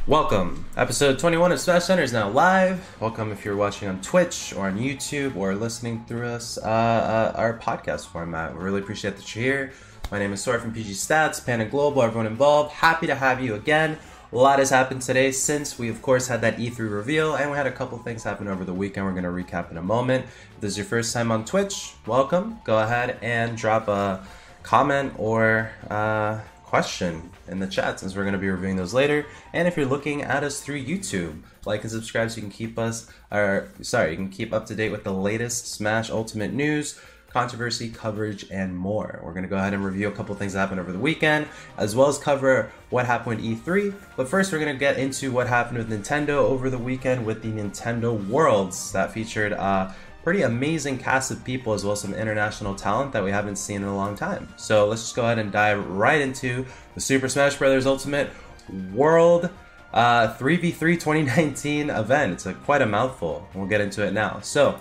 Welcome. Episode 21 of Smashcenter is now live. Welcome if you're watching on Twitch or on YouTube or listening through us, our podcast format. We really appreciate that you're here. My name is Suar from PG Stats, Panda Global, everyone involved. Happy to have you again. A lot has happened today since we, of course, had that E3 reveal, and we had a couple things happen over the weekend we're going to recap in a moment. If this is your first time on Twitch, welcome. Go ahead and drop a comment or question in the chat since we're going to be reviewing those later. And if you're looking at us through YouTube, like and subscribe so you can keep you can keep up to date with the latest Smash Ultimate news, controversy, coverage, and more. We're going to go ahead and review a couple things that happened over the weekend, as well as cover what happened with E3. But first, we're going to get into what happened with Nintendo over the weekend with the Nintendo Worlds that featured pretty amazing cast of people, as well as some international talent that we haven't seen in a long time. So let's just go ahead and dive right into the Super Smash Bros. Ultimate World 3v3 2019 event. It's quite a mouthful. We'll get into it now. So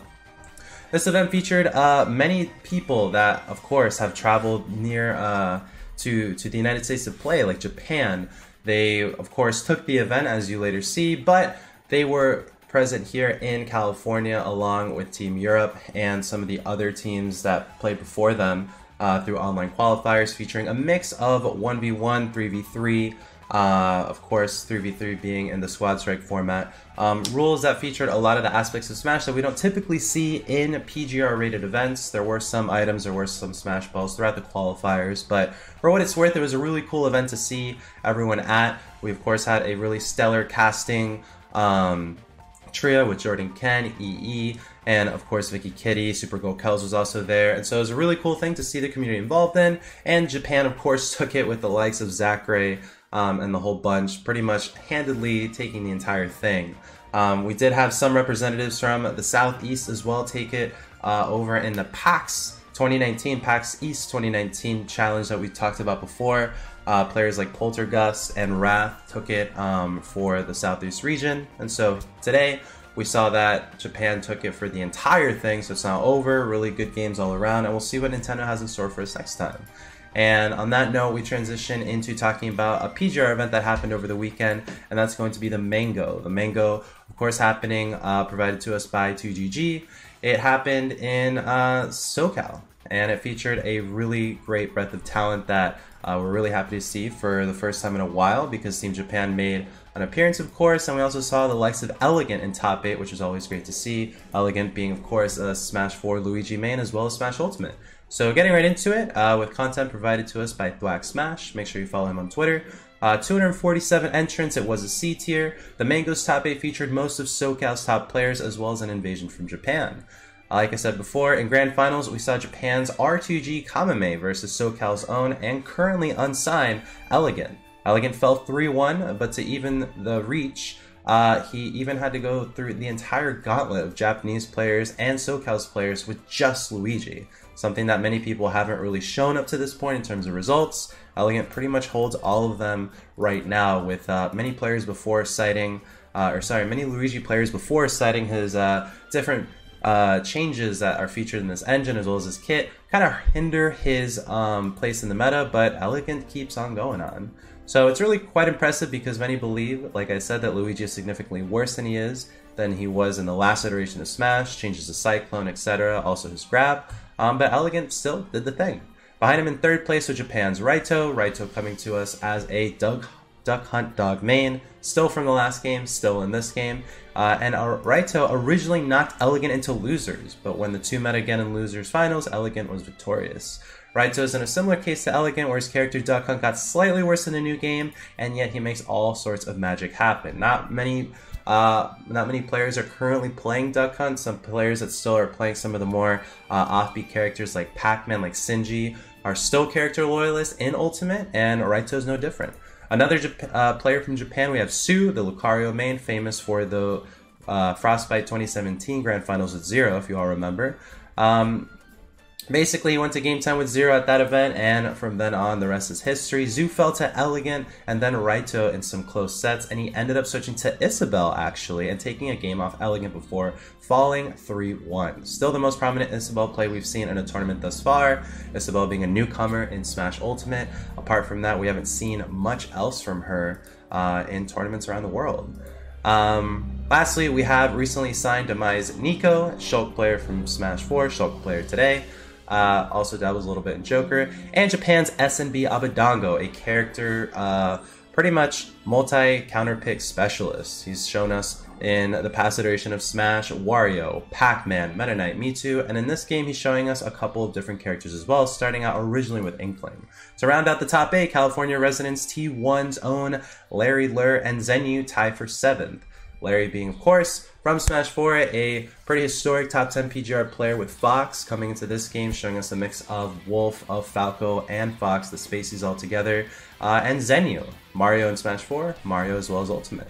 this event featured many people that, of course, have traveled near to the United States to play, like Japan. They, of course, took the event, as you later see, but they were present here in California along with Team Europe and some of the other teams that played before them through online qualifiers, featuring a mix of 1v1, 3v3, of course 3v3 being in the squad strike format. Rules that featured a lot of the aspects of Smash that we don't typically see in PGR rated events. There were some items, there were some Smash Balls throughout the qualifiers, but for what it's worth, it was a really cool event to see everyone at. We of course had a really stellar casting trio with Jordan Ken, EE, and of course Vicky Kitty. Super Go Kells was also there, and so it was a really cool thing to see the community involved in. And Japan of course took it with the likes of Zachary and the whole bunch, pretty much handedly taking the entire thing. We did have some representatives from the Southeast as well take it over in the PAX 2019, PAX East 2019 challenge that we talked about before. Players like Poltergust and Wrath took it for the Southeast region. And so today we saw that Japan took it for the entire thing, so it's now over. Really good games all around, and we'll see what Nintendo has in store for us next time. And on that note, we transition into talking about a PGR event that happened over the weekend, and that's going to be the Mango. The Mango, of course, happening, provided to us by 2GG. It happened in SoCal, and it featured a really great breadth of talent that we're really happy to see for the first time in a while, because Team Japan made an appearance, of course, and we also saw the likes of Elegant in top 8, which was always great to see. Elegant being, of course, a Smash 4 Luigi main as well as Smash Ultimate. So getting right into it, with content provided to us by Thwack Smash. Make sure you follow him on Twitter. 247 entrants, it was a C tier. The Mango's top 8 featured most of SoCal's top players, as well as an invasion from Japan. Like I said before, in Grand Finals, we saw Japan's R2G Kamame versus SoCal's own and currently unsigned Elegant. Elegant fell 3-1, but to even the reach, he even had to go through the entire gauntlet of Japanese players and SoCal's players with just Luigi. Something that many people haven't really shown up to this point in terms of results. Elegant pretty much holds all of them right now, with many players before citing, many Luigi players before citing his different changes that are featured in this engine as well as his kit kind of hinder his place in the meta, but Elegant keeps on going on. So it's really quite impressive, because many believe, like I said, that Luigi is significantly worse than he was in the last iteration of Smash, changes to Cyclone, etc., also his grab, but Elegant still did the thing. Behind him in third place was Japan's Raito coming to us as a Duck Hunt Dog main, still from the last game, still in this game. And Raito originally knocked Elegant into losers, but when the two met again in losers finals, Elegant was victorious. Raito is in a similar case to Elegant, where his character Duck Hunt got slightly worse in the new game, and yet he makes all sorts of magic happen. Not many players are currently playing Duck Hunt. Some players that still are playing some of the more offbeat characters like Pac-Man, like Sinji, are still character loyalists in Ultimate, and Raito's no different. Another player from Japan, we have Sue, the Lucario main, famous for the Frostbite 2017 Grand Finals with Zero, if you all remember. Basically, he went to Game 10 with 0 at that event, and from then on, the rest is history. Zoo fell to Elegant, and then Raito in some close sets, and he ended up switching to Isabelle, actually, and taking a game off Elegant before falling 3-1. Still the most prominent Isabelle play we've seen in a tournament thus far, Isabelle being a newcomer in Smash Ultimate. Apart from that, we haven't seen much else from her in tournaments around the world. Lastly, we have recently signed Demise Nico, Shulk player from Smash 4, Shulk player today. Also dabbles a little bit in Joker, and Japan's SNB Abadango, a character pretty much multi-counter pick specialist. He's shown us in the past iteration of Smash, Wario, Pac-Man, Meta Knight, Mewtwo, and in this game he's showing us a couple of different characters as well, starting out originally with Inkling. To round out the top 8, California residents T1's own Larry Lur and Zenyu tie for 7th. Larry being, of course, from Smash 4, a pretty historic top 10 PGR player with Fox coming into this game, showing us a mix of Wolf, of Falco, and Fox, the Spaceys all together, and Zenyu, Mario in Smash 4, Mario as well as Ultimate.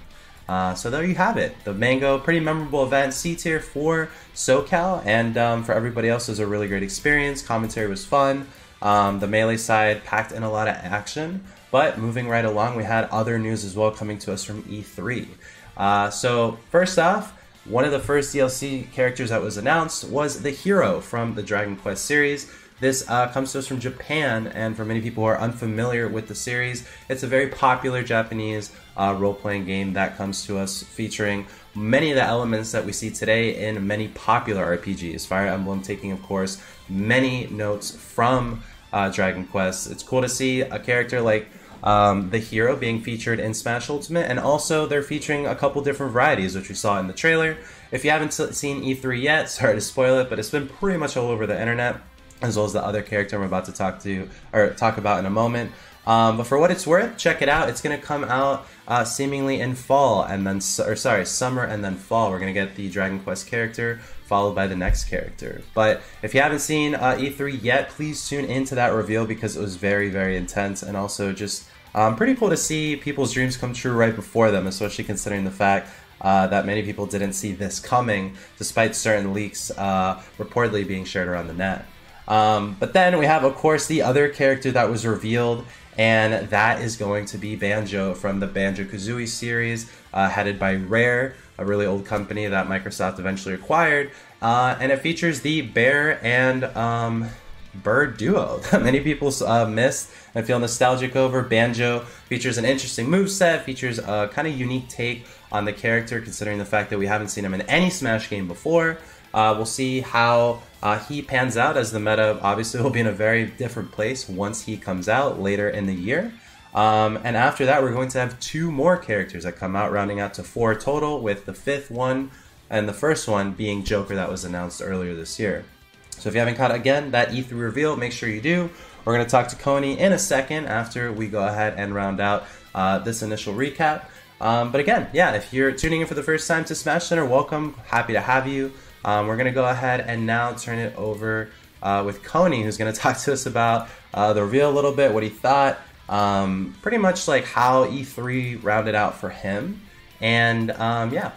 So there you have it. The Mango, pretty memorable event, C tier for SoCal, and for everybody else, it was a really great experience. Commentary was fun. The Melee side packed in a lot of action, but moving right along, we had other news as well coming to us from E3. So first off, one of the first DLC characters that was announced was the hero from the Dragon Quest series. This comes to us from Japan, and for many people who are unfamiliar with the series, it's a very popular Japanese role-playing game that comes to us featuring many of the elements that we see today in many popular RPGs. Fire Emblem taking, of course, many notes from Dragon Quest. It's cool to see a character like the hero being featured in Smash Ultimate, and also they're featuring a couple different varieties, which we saw in the trailer. If you haven't seen E3 yet, sorry to spoil it, but it's been pretty much all over the internet, as well as the other character I'm about to talk about in a moment. But for what it's worth, check it out. It's going to come out seemingly in fall, and then summer and then fall. We're going to get the Dragon Quest character followed by the next character. But if you haven't seen E3 yet, please tune into that reveal because it was very, very intense, and also just pretty cool to see people's dreams come true right before them, especially considering the fact that many people didn't see this coming, despite certain leaks reportedly being shared around the net. But then we have, of course, the other character that was revealed, and that is going to be Banjo from the Banjo Kazooie series, headed by Rare, a really old company that Microsoft eventually acquired, and it features the bear and bird duo that many people missed and feel nostalgic over. Banjo features an interesting moveset, features a kind of unique take on the character, considering the fact that we haven't seen him in any Smash game before. We'll see how he pans out, as the meta obviously will be in a very different place once he comes out later in the year. And after that, we're going to have 2 more characters that come out, rounding out to 4 total, with the 5th one and the first one being Joker that was announced earlier this year. So if you haven't caught, again, that E3 reveal, make sure you do. We're going to talk to Coney in a second after we go ahead and round out this initial recap. But again, yeah, if you're tuning in for the first time to Smashcenter, welcome. Happy to have you. We're going to go ahead and now turn it over with Coney, who's going to talk to us about the reveal a little bit, what he thought, pretty much like how E3 rounded out for him. And yeah,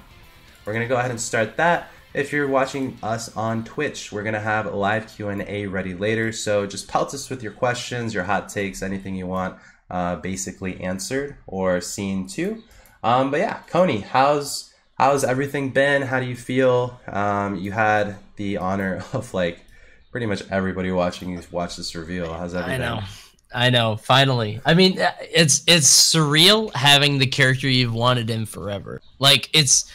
we're going to go ahead and start that. If you're watching us on Twitch, we're going to have a live Q&A ready later, so just pelt us with your questions, your hot takes, anything you want basically answered or seen too. But yeah, Coney, how's everything been? How do you feel? You had the honor of like pretty much everybody watching you watch this reveal. How's everything? I know. Finally. I mean, it's surreal having the character you've wanted in forever. Like it's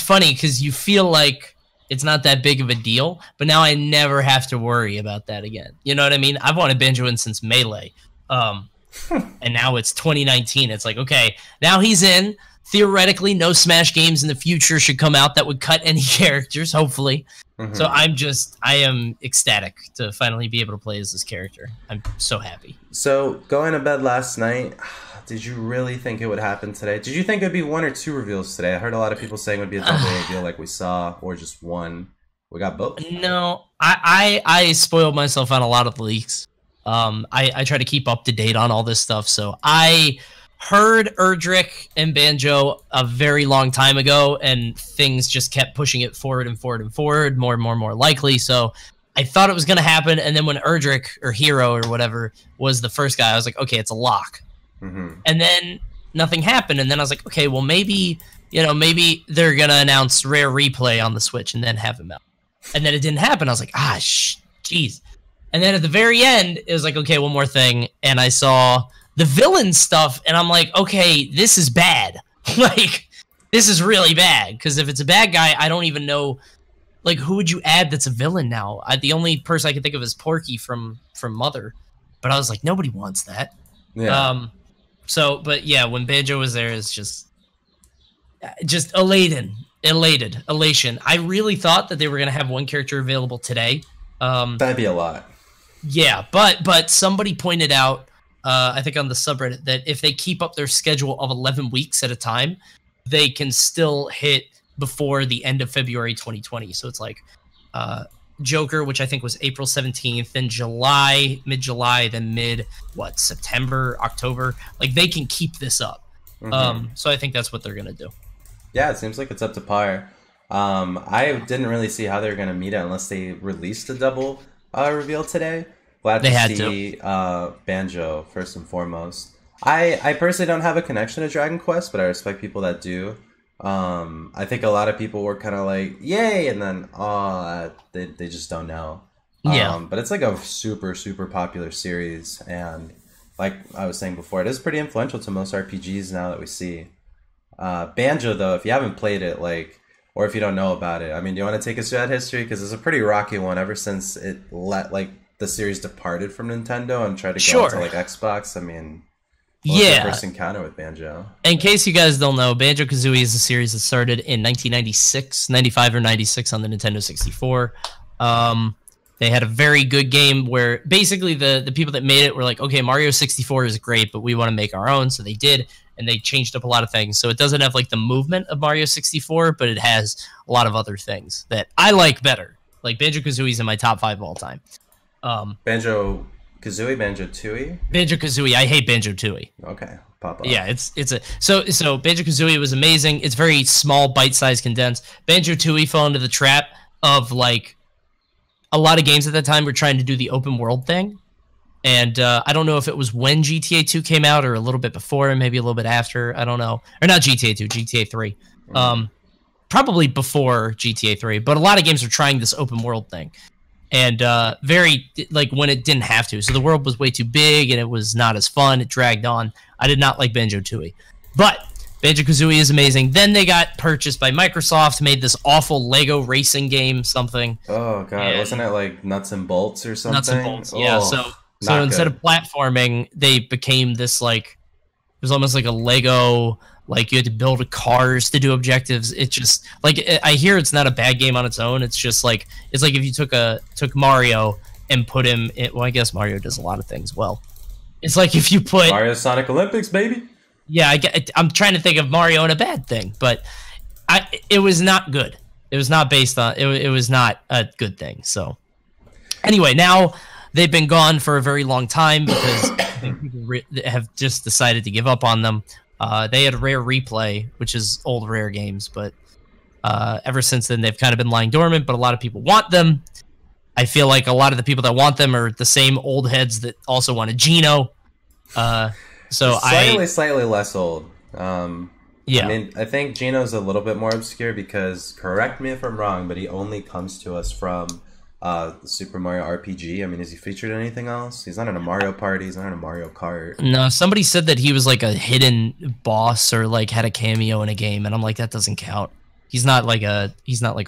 funny because you feel like it's not that big of a deal, but now I never have to worry about that again. You know what I mean? I've wanted Banjo in since Melee. And now it's 2019. It's like, okay, now he's in. Theoretically, no Smash games in the future should come out that would cut any characters, hopefully. Mm-hmm. So I am ecstatic to finally be able to play as this character. I'm so happy. So going to bed last night, did you really think it would happen today? Did you think it would be 1 or 2 reveals today? I heard a lot of people saying it would be a double reveal like we saw, or just 1. We got both. No, I spoiled myself on a lot of the leaks. I try to keep up to date on all this stuff, so I heard Erdrick and Banjo a very long time ago, and things just kept pushing it forward and forward and forward, more and more likely. So I thought it was going to happen, and then when Erdrick, or Hero, or whatever, was the first guy, I was like, okay, it's a lock. And then nothing happened, and then I was like, okay, well, maybe, you know, maybe they're going to announce Rare Replay on the Switch and then have him out. And then it didn't happen. I was like, jeez. And then at the very end, it was like, okay, one more thing, and I saw the villain stuff, and I'm like, okay, this is bad. Like, this is really bad, because if it's a bad guy, I don't even know... Like, who would you add that's a villain now? The only person I can think of is Porky from Mother. But I was like, nobody wants that. Yeah. But yeah, when Banjo was there, it's just elation. I really thought that they were going to have one character available today. That'd be a lot. Yeah, but somebody pointed out, I think on the subreddit, that if they keep up their schedule of 11 weeks at a time, they can still hit before the end of February 2020. So it's like Joker, which I think was April 17th, then July, mid-July, then September, October. Like, they can keep this up. So I think that's what they're going to do. Yeah, it seems like it's up to par. I didn't really see how they were going to meet it unless they released a double reveal today. Glad to see Banjo, first and foremost. I personally don't have a connection to Dragon Quest, but I respect people that do. I think a lot of people were kind of like, yay, and then they just don't know. But it's like a super, super popular series, and like I was saying before, it is pretty influential to most RPGs now that we see. Banjo, though, if you haven't played it, like, or if you don't know about it, I mean, do you want to take us through that history? Because it's a pretty rocky one ever since the series departed from Nintendo and tried to go into like Xbox. I mean, what was your first encounter with Banjo? In case you guys don't know, Banjo Kazooie is a series that started in 1996, 95 or 96 on the Nintendo 64. They had a very good game where basically the people that made it were like, okay, Mario 64 is great, but we want to make our own. So they did, and they changed up a lot of things. So it doesn't have like the movement of Mario 64, but it has a lot of other things that I like better. Like Banjo Kazooie is in my top 5 of all time. Banjo Kazooie, Banjo Tooie? Banjo Kazooie. I hate Banjo Tooie. Okay, pop up. Yeah, so Banjo Kazooie was amazing. It's very small, bite-sized, condensed. Banjo Tooie fell into the trap of like a lot of games at that time were trying to do the open world thing, and I don't know if it was when GTA 2 came out or a little bit before, maybe a little bit after. I don't know, or not GTA 2, GTA 3. Probably before GTA 3, but a lot of games were trying this open world thing. And very, like, when it didn't have to. So the world was way too big, and it was not as fun. It dragged on. I did not like Banjo Tooie. But Banjo Kazooie is amazing. Then they got purchased by Microsoft, made this awful Lego racing game, something. Oh, God. Wasn't it, like, Nuts and Bolts or something? Nuts and Bolts, yeah. So instead of platforming, they became this, like, it was almost like a Lego... Like, you had to build cars to do objectives. It just, like, I hear it's not a bad game on its own. It's just, like, it's like if you took Mario and put him in, well, I guess Mario does a lot of things well. It's like if you put... Mario Sonic Olympics, baby! Yeah, I'm trying to think of Mario and a bad thing, but it was not good. It was not based on, it was not a good thing, so. Anyway, now they've been gone for a very long time because people have just decided to give up on them. They had Rare Replay, which is old Rare games, but ever since then they've kind of been lying dormant, but a lot of people want them. I feel like a lot of the people that want them are the same old heads that also wanted Geno. Slightly less old. Yeah. I mean, I think Geno's a little bit more obscure because, correct me if I'm wrong, but he only comes to us from the Super Mario RPG. I mean, is he featured in anything else? He's not in a Mario Party. He's not in a Mario Kart. No, somebody said that he was like a hidden boss or like had a cameo in a game, and I'm like, that doesn't count. He's not like a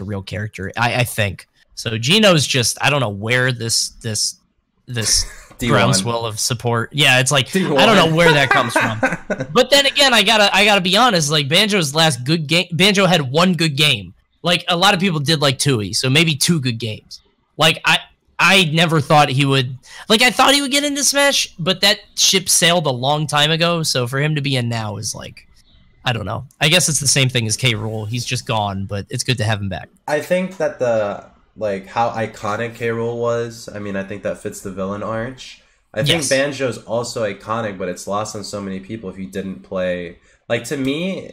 real character. I think so. Geno's just, I don't know where this groundswell of support. Yeah, it's like D1. I don't know where that comes from. But then again, I gotta be honest. Like Banjo's last good game, Banjo had one good game. Like a lot of people did like Tooie, so maybe 2 good games. Like, I never thought he would... Like, I thought he would get into Smash, but that ship sailed a long time ago, so for him to be in now is like... I don't know. I guess it's the same thing as K. Rool. He's just gone, but it's good to have him back. I think that how iconic K. Rool was, I mean, I think that fits the villain arch. I think Banjo's also iconic, but it's lost on so many people if you didn't play... Like, to me,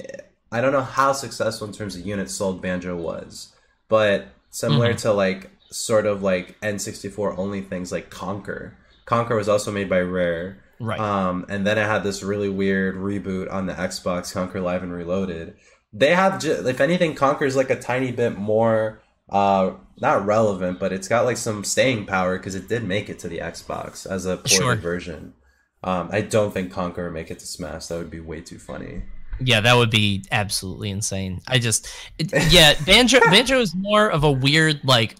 I don't know how successful in terms of units sold Banjo was, but similar to, like... sort of like N64 only things like Conquer. Conquer was also made by Rare. Right. And then it had this really weird reboot on the Xbox, Conquer Live and Reloaded. They have, if anything, Conquer's like a tiny bit more, not relevant, but it's got like some staying power because it did make it to the Xbox as a ported version. I don't think Conquer would make it to Smash. That would be way too funny. Yeah, that would be absolutely insane. Banjo is more of a weird like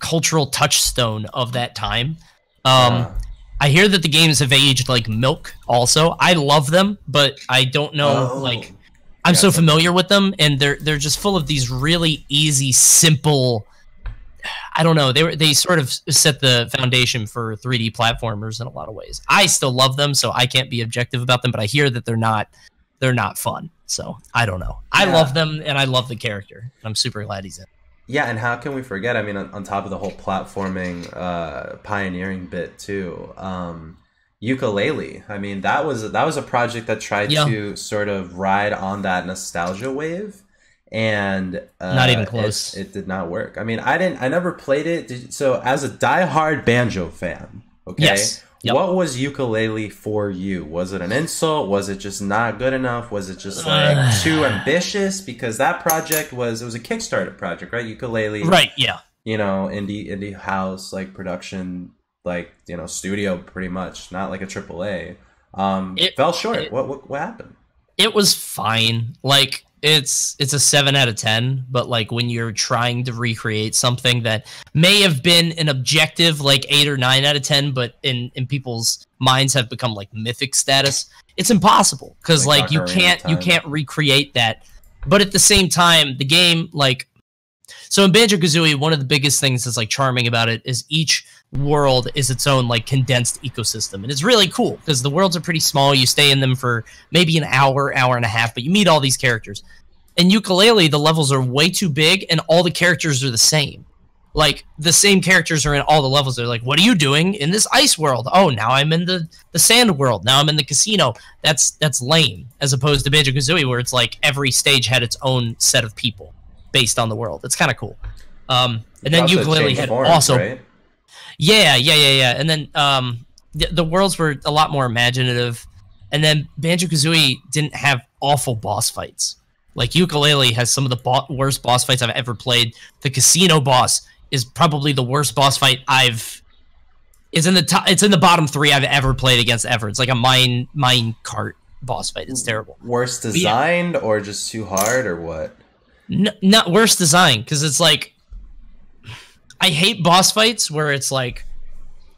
cultural touchstone of that time. I hear that the games have aged like milk also. I love them, but I don't know I'm so familiar with them, and they're just full of these really easy, simple, I don't know, they sort of set the foundation for 3D platformers in a lot of ways. I still love them, so I can't be objective about them, but I hear that they're not fun. So I don't know. I love them, and I love the character. I'm super glad he's in. Yeah, and how can we forget? I mean, on top of the whole platforming, pioneering bit too, Ukulele. I mean, that was a project that tried to sort of ride on that nostalgia wave, and not even close. It did not work. I mean, I never played it. So as a diehard Banjo fan, okay. Yes. Yep. What was Ukulele for you? Was it an insult? Was it just not good enough? Was it just like too ambitious? Because that project it was a Kickstarter project, right? Ukulele, right? Yeah. You know, indie house like production, like, you know, studio, pretty much, not like a AAA. It fell short. What happened? It was fine. Like it's a 7 out of 10, but like when you're trying to recreate something that may have been an objective like 8 or 9 out of 10, but in people's minds have become like mythic status, it's impossible because like you can't recreate that. But at the same time, the game, like, so in Banjo Kazooie, one of the biggest things that's like charming about it is each world is its own like condensed ecosystem, and it's really cool because the worlds are pretty small. You stay in them for maybe an hour and a half, but you meet all these characters. In Ukulele, the levels are way too big, and all the characters are the same. Like the same characters are in all the levels. They're like, "What are you doing in this ice world? Oh, now I'm in the sand world. Now I'm in the casino." That's lame, as opposed to Banjo Kazooie, where it's like every stage had its own set of people based on the world. It's kind of cool. And then Ukulele had also. Right? Yeah. And then the worlds were a lot more imaginative. And then Banjo-Kazooie didn't have awful boss fights. Like Ukulele has some of the worst boss fights I've ever played. The casino boss is probably the worst boss fight it's in the bottom 3 I've ever played against ever. It's like a mine cart boss fight. It's terrible. Worst designed or just too hard or what? Not worst design, because it's like, I hate boss fights where it's like,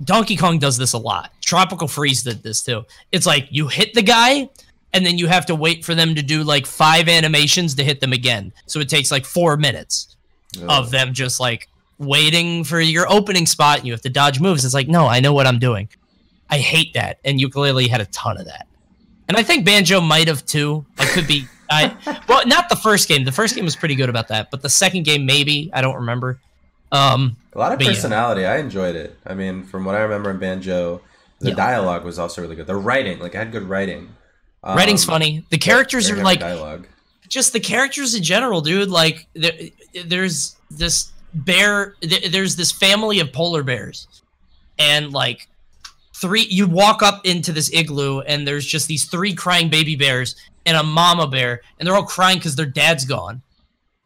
Donkey Kong does this a lot. Tropical Freeze did this too. It's like you hit the guy, and then you have to wait for them to do like 5 animations to hit them again. So it takes like 4 minutes of them just like waiting for your opening spot, and you have to dodge moves. It's like, no, I know what I'm doing. I hate that, and Ukulele had a ton of that. And I think Banjo might have too. I could be... well, not the first game. The first game was pretty good about that, but the second game, maybe. I don't remember. A lot of personality. Yeah. I enjoyed it. I mean, from what I remember in Banjo, the dialogue was also really good. The writing, like, I had good writing. Writing's funny. The characters are like dialogue. Just the characters in general, dude. Like, there's this bear. There's this family of polar bears, and like you walk up into this igloo, and there's just these 3 crying baby bears and a mama bear, and they're all crying because their dad's gone.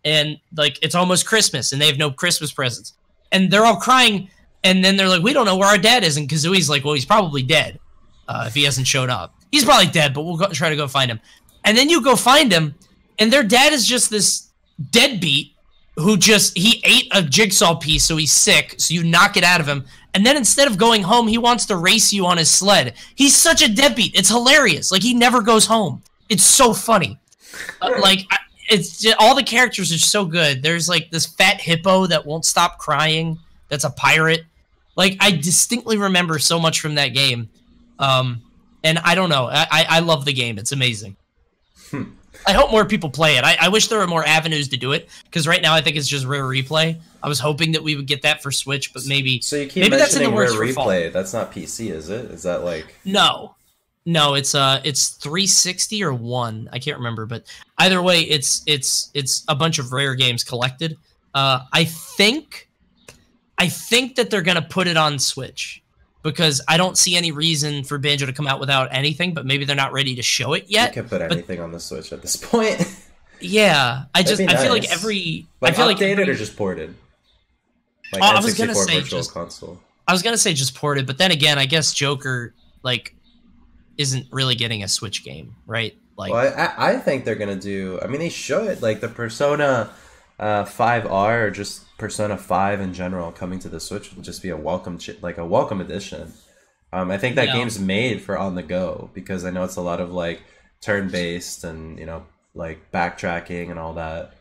And like it's almost Christmas, and they have no Christmas presents, and they're all crying. And then they're like, "We don't know where our dad is." And Kazooie's like, "Well, he's probably dead if he hasn't showed up. He's probably dead, but we'll try to go find him." And then you go find him, and their dad is just this deadbeat who he ate a jigsaw piece, so he's sick. So you knock it out of him, and then instead of going home, he wants to race you on his sled. He's such a deadbeat. It's hilarious. Like he never goes home. It's so funny. It's just, all the characters are so good. There's like this fat hippo that won't stop crying. That's a pirate. Like I distinctly remember so much from that game. And I don't know. I love the game. It's amazing. I hope more people play it. I wish there were more avenues to do it, because right now I think it's just Rare Replay. I was hoping that we would get that for Switch, but maybe. So you keep mentioning Rare Replay. That's not PC, is it? Is that like? No, it's 360 or 1. I can't remember, but either way, it's a bunch of Rare games collected. I think I think that they're going to put it on Switch because I don't see any reason for Banjo to come out without anything, but maybe they're not ready to show it yet. You can put anything on the Switch at this point. Yeah, I feel like updated or just ported. Like I was gonna say Virtual Console. I was gonna say just ported, but then again, I guess Joker like isn't really getting a Switch game, right? Like, well, I think they're gonna do. I mean, they should like the Persona 5R or just Persona 5 in general coming to the Switch would just be a welcome addition. I think that game's made for on the go because I know it's a lot of like turn based and like backtracking and all that.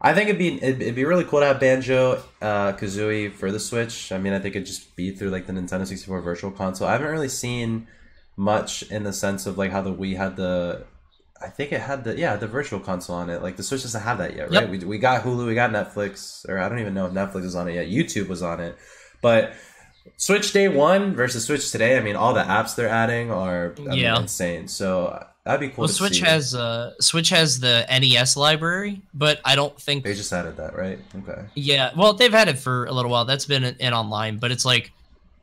I think it'd be really cool to have Banjo Kazooie for the Switch. I mean, I think it'd just be through like the Nintendo 64 Virtual Console. I haven't really seen much in the sense of like how the Wii had the Virtual Console on it. Like the Switch doesn't have that yet, right? Yep. We got Hulu, we got Netflix, or I don't even know if Netflix is on it yet. YouTube was on it, but Switch day one versus Switch today. I mean, all the apps they're adding are insane. So that'd be cool. Well, Switch has the NES library, but I don't think they just added that, right? Okay. Yeah, well, they've had it for a little while. That's been in online, but it's like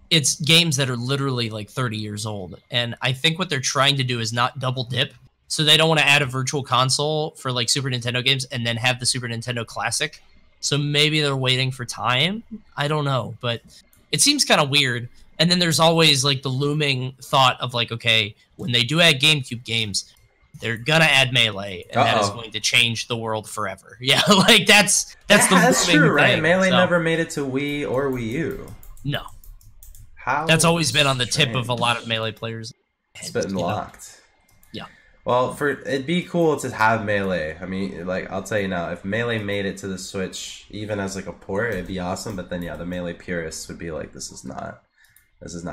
it's games that are literally like 30 years old, and I think what they're trying to do is not double dip. So they don't want to add a Virtual Console for like Super Nintendo games and then have the Super Nintendo Classic. So maybe they're waiting for time. I don't know, but it seems kind of weird. And then there's always like the looming thought of like, okay, when they do add GameCube games, they're gonna add Melee, and that is going to change the world forever. Yeah, like that's true, right? Thing. Melee never made it to Wii or Wii U. No, how that's always been on the tip of a lot of Melee players. It's been locked. Yeah. Well, it'd be cool to have Melee. I mean, like I'll tell you now, if Melee made it to the Switch, even as like a port, it'd be awesome. But then, the Melee purists would be like, this is not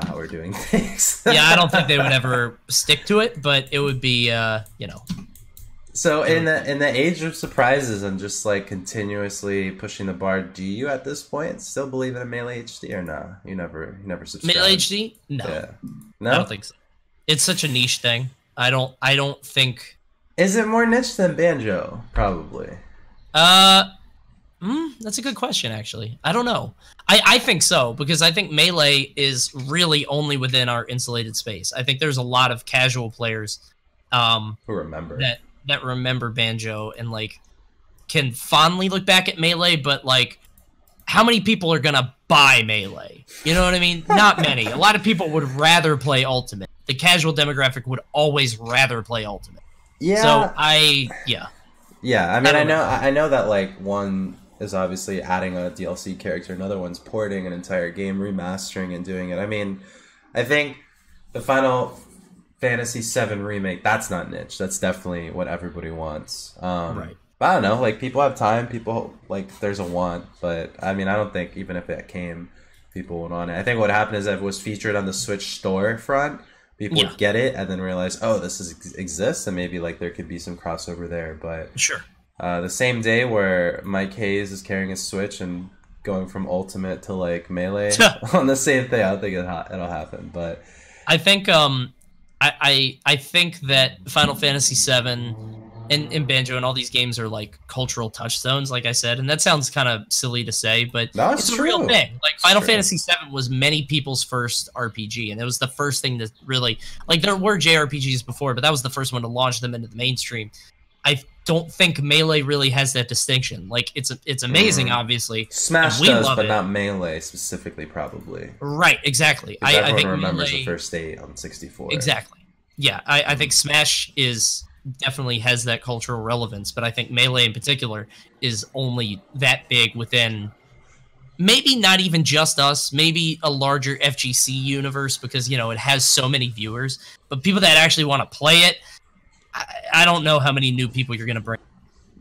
how we're doing things. Yeah, I don't think they would ever stick to it, but it would be, So in the age of surprises and just like continuously pushing the bar, do you at this point still believe in a Melee HD or no? You never subscribed. Melee HD? No. Yeah. No? I don't think so. It's such a niche thing. I don't think. Is it more niche than Banjo? Probably. That's a good question, actually. I don't know. I think so, because I think Melee is really only within our insulated space. I think there's a lot of casual players who remember that remember Banjo and like can fondly look back at Melee, but like how many people are gonna buy Melee? You know what I mean? Not many. A lot of people would rather play Ultimate. The casual demographic would always rather play Ultimate. Yeah. So Yeah, I mean, I know that like one is obviously adding a DLC character, another one's porting an entire game, remastering and doing it. I mean, I think the Final Fantasy VII remake, that's not niche. That's definitely what everybody wants. Right. But I don't know, like people have time, people like there's a want, but I mean, I don't think even if it came, people would want it. I think what happened is that if it was featured on the Switch store front, people would get it and then realize, oh, this exists, and maybe like there could be some crossover there. But sure. The same day where Mike Hayes is carrying a Switch and going from Ultimate to like Melee on the same thing, I don't think it'll happen. But I think I think that Final Fantasy VII and Banjo and all these games are like cultural touchstones, like I said, and that sounds kind of silly to say, but it's a real thing. Like Final Fantasy VII was many people's first RPG, and it was the first thing that really, like, there were JRPGs before, but that was the first one to launch them into the mainstream. I don't think Melee really has that distinction. Like, it's amazing, obviously. Smash does, but not Melee specifically, probably. Right, exactly. I think remembers Melee, the first state on 64. Exactly. Yeah, I think Smash definitely has that cultural relevance, but I think Melee in particular is only that big within maybe not even just us, maybe a larger FGC universe, because, it has so many viewers, but people that actually want to play it, I don't know how many new people you're going to bring.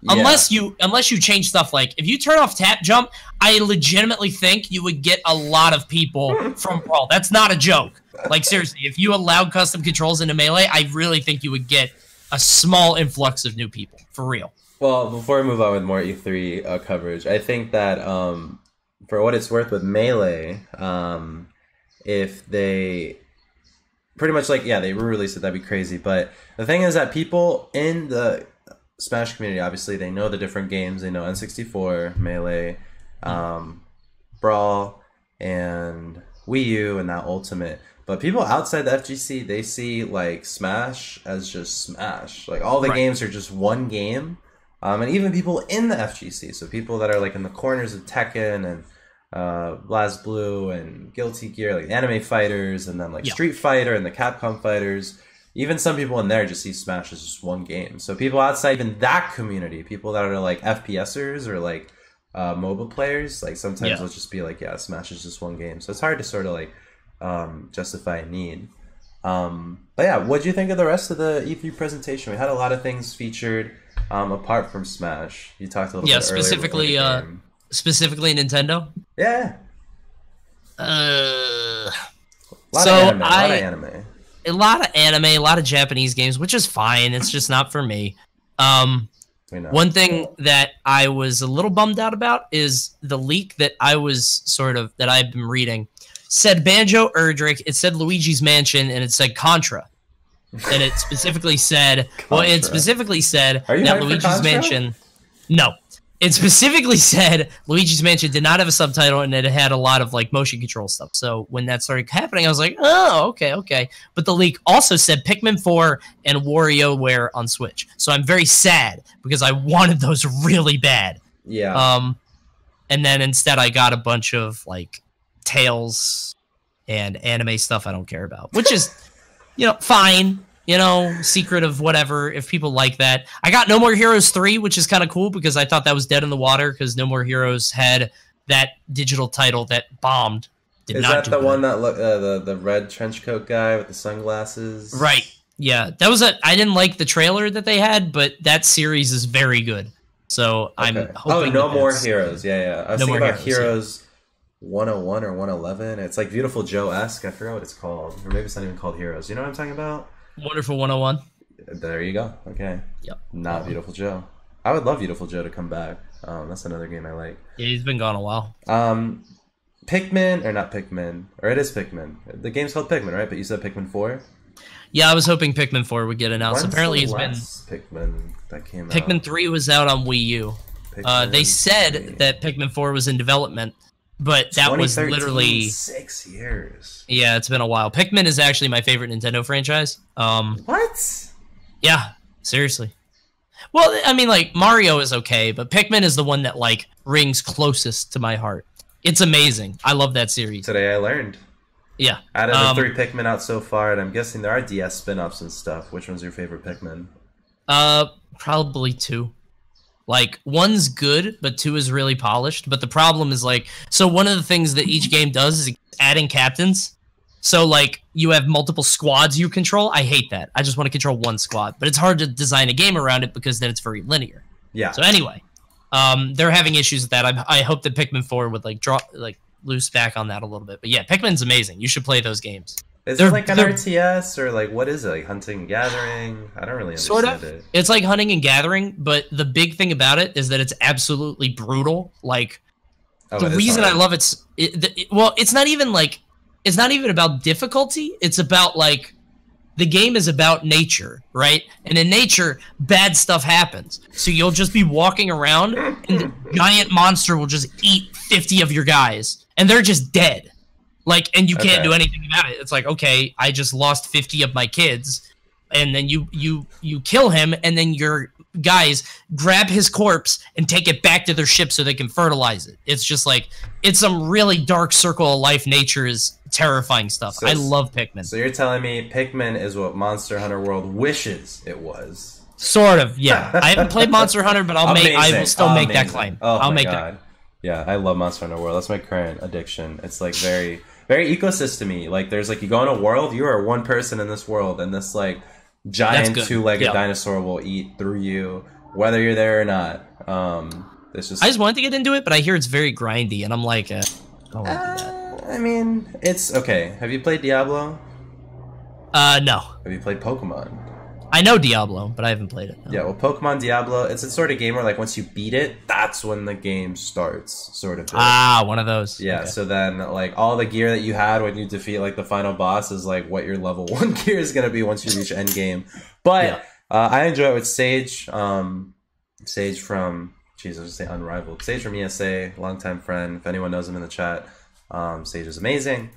Yeah. Unless you change stuff like, if you turn off tap jump, I legitimately think you would get a lot of people from Brawl. That's not a joke. Like, seriously, if you allowed custom controls into Melee, I really think you would get a small influx of new people, for real. Well, before we move on with more E3 coverage, I think that for what it's worth with Melee, if they pretty much like, they re-release it, that'd be crazy. But the thing is that people in the Smash community, obviously, they know the different games. They know N64, Melee, Brawl and Wii U and now Ultimate. But people outside the FGC, they see like Smash as just Smash. Like all the games are just one game. And even people in the FGC, so people that are like in the corners of Tekken and BlazBlue and Guilty Gear, like anime fighters, and then like Street Fighter and the Capcom fighters. Even some people in there just see Smash as just one game. So people outside even that community, people that are like FPSers or like MOBA players, like sometimes they'll just be like, yeah, Smash is just one game. So it's hard to sort of like justify a need. But yeah, what do you think of the rest of the E3 presentation? We had a lot of things featured apart from Smash. You talked a little bit specifically specifically Nintendo. Yeah. A lot of anime. A lot of anime, a lot of Japanese games, which is fine. It's just not for me. One thing that I was a little bummed out about is the leak that I've been reading said Banjo Erdrick, it said Luigi's Mansion, and it said Contra. And it specifically said, that Luigi's Mansion. No. It specifically said Luigi's Mansion did not have a subtitle, and it had a lot of like motion control stuff. So when that started happening, I was like, oh, okay. But the leak also said Pikmin 4 and WarioWare on Switch. So I'm very sad because I wanted those really bad. Yeah. And then instead I got a bunch of like Tales and anime stuff I don't care about, which is, fine. Secret of whatever, if people like that. I got No More Heroes 3, which is kind of cool because I thought that was dead in the water because No More Heroes had that digital title that bombed. Is that the one that looked the red trench coat guy with the sunglasses? Right. Yeah. That was I didn't like the trailer that they had, but that series is very good. So I'm hoping No More Heroes. Yeah. I was thinking about Heroes 101 or 111. It's like Beautiful Joe-esque. I forgot what it's called. Or maybe it's not even called Heroes. You know what I'm talking about? Wonderful 101. There you go. Okay. Yep. Not Beautiful Joe. I would love Beautiful Joe to come back. That's another game I like. Yeah, he's been gone a while. Pikmin, or not Pikmin, or it is Pikmin. The game's called Pikmin, right? But you said Pikmin 4? Yeah, I was hoping Pikmin 4 would get announced. When's Apparently the it's been... Pikmin that came out? Pikmin 3 was out on Wii U. They said that Pikmin 4 was in development, but that was literally 6 years. Yeah, it's been a while. Pikmin is actually my favorite Nintendo franchise. What? Yeah, seriously. Well, I mean, like, Mario is okay, but Pikmin is the one that, like, rings closest to my heart. It's amazing. I love that series. Today I learned. Yeah. Out of the 3 Pikmin out so far, and I'm guessing there are DS spin-offs and stuff. Which one's your favorite Pikmin? Probably 2. Like, 1's good, but 2 is really polished. But the problem is, like, so one of the things that each game does is adding captains. So, like, you have multiple squads you control. I hate that. I just want to control one squad. But it's hard to design a game around it because then it's very linear. Yeah. So anyway, they're having issues with that. I hope that Pikmin 4 would, like, loose back on that a little bit. But yeah, Pikmin's amazing. You should play those games. Is it like an RTS or like what is it? Like hunting and gathering? I don't really understand it. It's like hunting and gathering, but the big thing about it is that it's absolutely brutal. Like the reason I love it's not even about difficulty. It's about like the game is about nature, right? And in nature, bad stuff happens. So you'll just be walking around and the giant monster will just eat 50 of your guys and they're just dead. Like, and you can't do anything about it. It's like, okay, I just lost 50 of my kids, and then you kill him, and then your guys grab his corpse and take it back to their ship so they can fertilize it. It's just like, it's some really dark circle of life. Nature is terrifying stuff. I love Pikmin. So you're telling me Pikmin is what Monster Hunter World wishes it was? Sort of, yeah. I haven't played Monster Hunter, but I will still make that claim. Oh, I'll make that. Yeah, I love Monster Hunter World. That's my current addiction. It's like very ecosystem-y. Like there's like you go in a world, you are one person in this world, and this like giant two-legged dinosaur will eat through you, whether you're there or not. It's just I just wanted to get into it, but I hear it's very grindy, and I'm like, I mean, it's okay. Have you played Diablo? No. Have you played Pokemon? I know Diablo, but I haven't played it. No. Yeah, well, Pokemon Diablo, it's a sort of game where, like, once you beat it, that's when the game starts, sort of thing. Ah, one of those. Yeah, okay. So then, like, all the gear that you had when you defeat, like, the final boss is, like, what your level 1 gear is going to be once you reach endgame. But I enjoy it with Sage. Sage from geez, I was just say unrivaled. Sage from ESA, longtime friend. If anyone knows him in the chat, Sage is amazing.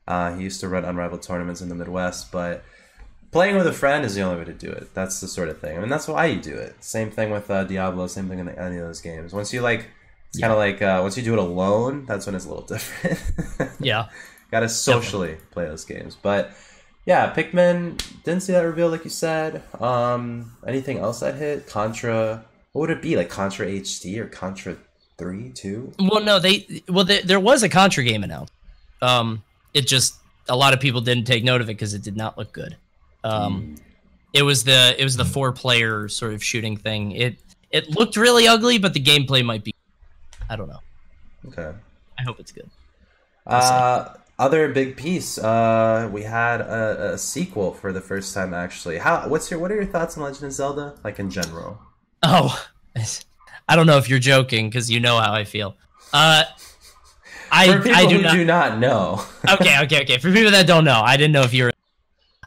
He used to run unrivaled tournaments in the Midwest, but playing with a friend is the only way to do it. That's the sort of thing. I mean, that's why you do it. Same thing with Diablo. Same thing in any of those games. Once you like, it's kind of like once you do it alone, that's when it's a little different. Yeah. Got to socially play those games. But yeah, Pikmin, didn't see that reveal like you said. Anything else that hit? Contra, what would it be? Like Contra HD or Contra 3, 2? Well, no, there was a Contra game announced. It just, a lot of people didn't take note of it because it did not look good. It was the 4-player sort of shooting thing. It looked really ugly, but the gameplay might be, I don't know. Okay. I hope it's good. Other big piece, we had a sequel for the first time actually. What are your thoughts on Legend of Zelda, like in general? Oh, I don't know if you're joking because you know how I feel. For people who do not know. Okay. For people that don't know, I didn't know if you were.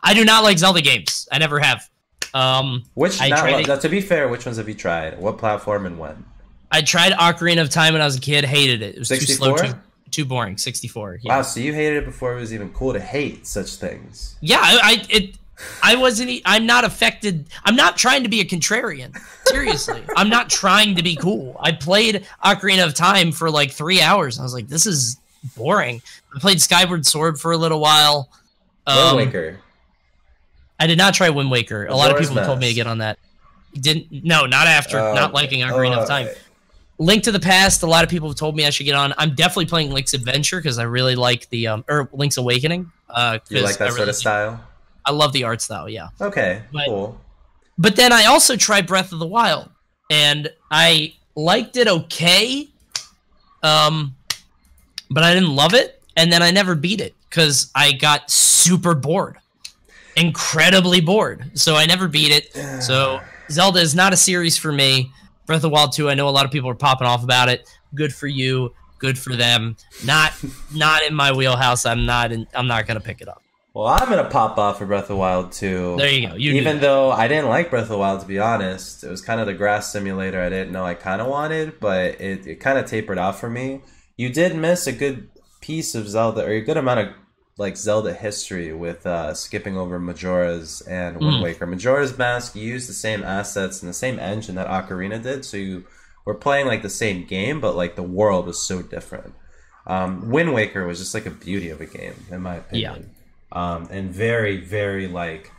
I do not like Zelda games. I never have. To be fair, which ones have you tried? What platform and when? I tried Ocarina of Time when I was a kid. Hated it. It was 64? too slow, too boring. 64. Yeah. Wow, so you hated it before it was even cool to hate such things. Yeah, I wasn't. I'm not affected. I'm not trying to be a contrarian. Seriously, I'm not trying to be cool. I played Ocarina of Time for like 3 hours. I was like, this is boring. I played Skyward Sword for a little while. Wind Waker. I did not try Wind Waker. A lot of people told me to get on that. Not after not liking Ocarina of Time. Link to the Past, a lot of people have told me I should get on. I'm definitely playing Link's Adventure because I really like the or Link's Awakening. You like that sort of style? I love the art style, yeah. Okay, cool. But then I also tried Breath of the Wild, and I liked it okay, but I didn't love it, and then I never beat it because I got super bored. Incredibly bored. So I never beat it. So Zelda is not a series for me. Breath of the Wild 2, I know a lot of people are popping off about it. Good for you. Good for them. Not in my wheelhouse. I'm not gonna pick it up. Well, I'm gonna pop off for Breath of the Wild 2. There you go. Even though I didn't like Breath of the Wild, to be honest. It was kind of the grass simulator I didn't know I kind of wanted, but it kind of tapered off for me. You did miss a good piece of Zelda, or a good amount of like Zelda history with skipping over Majora's and Wind Waker. Majora's Mask used the same assets and the same engine that Ocarina did, so you were playing like the same game, but like the world was so different. Wind Waker was just like a beauty of a game, in my opinion. Yeah. And very, very like,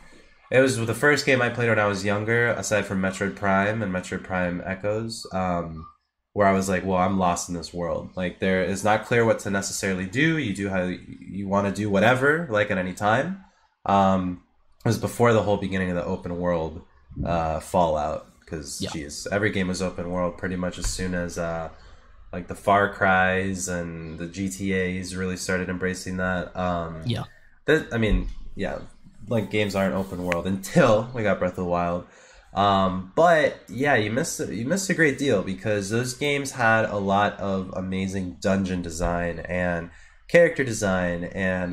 it was the first game I played when I was younger, aside from Metroid Prime and Metroid Prime Echoes, where I was like, well, I'm lost in this world. Like, there is not clear what to necessarily do. You do how you want to do whatever, like at any time. It was before the whole beginning of the open world fallout, because, geez, every game was open world pretty much as soon as like the Far Cries and the GTAs really started embracing that. Like games aren't open world until we got Breath of the Wild. But yeah, you missed a great deal because those games had a lot of amazing dungeon design and character design and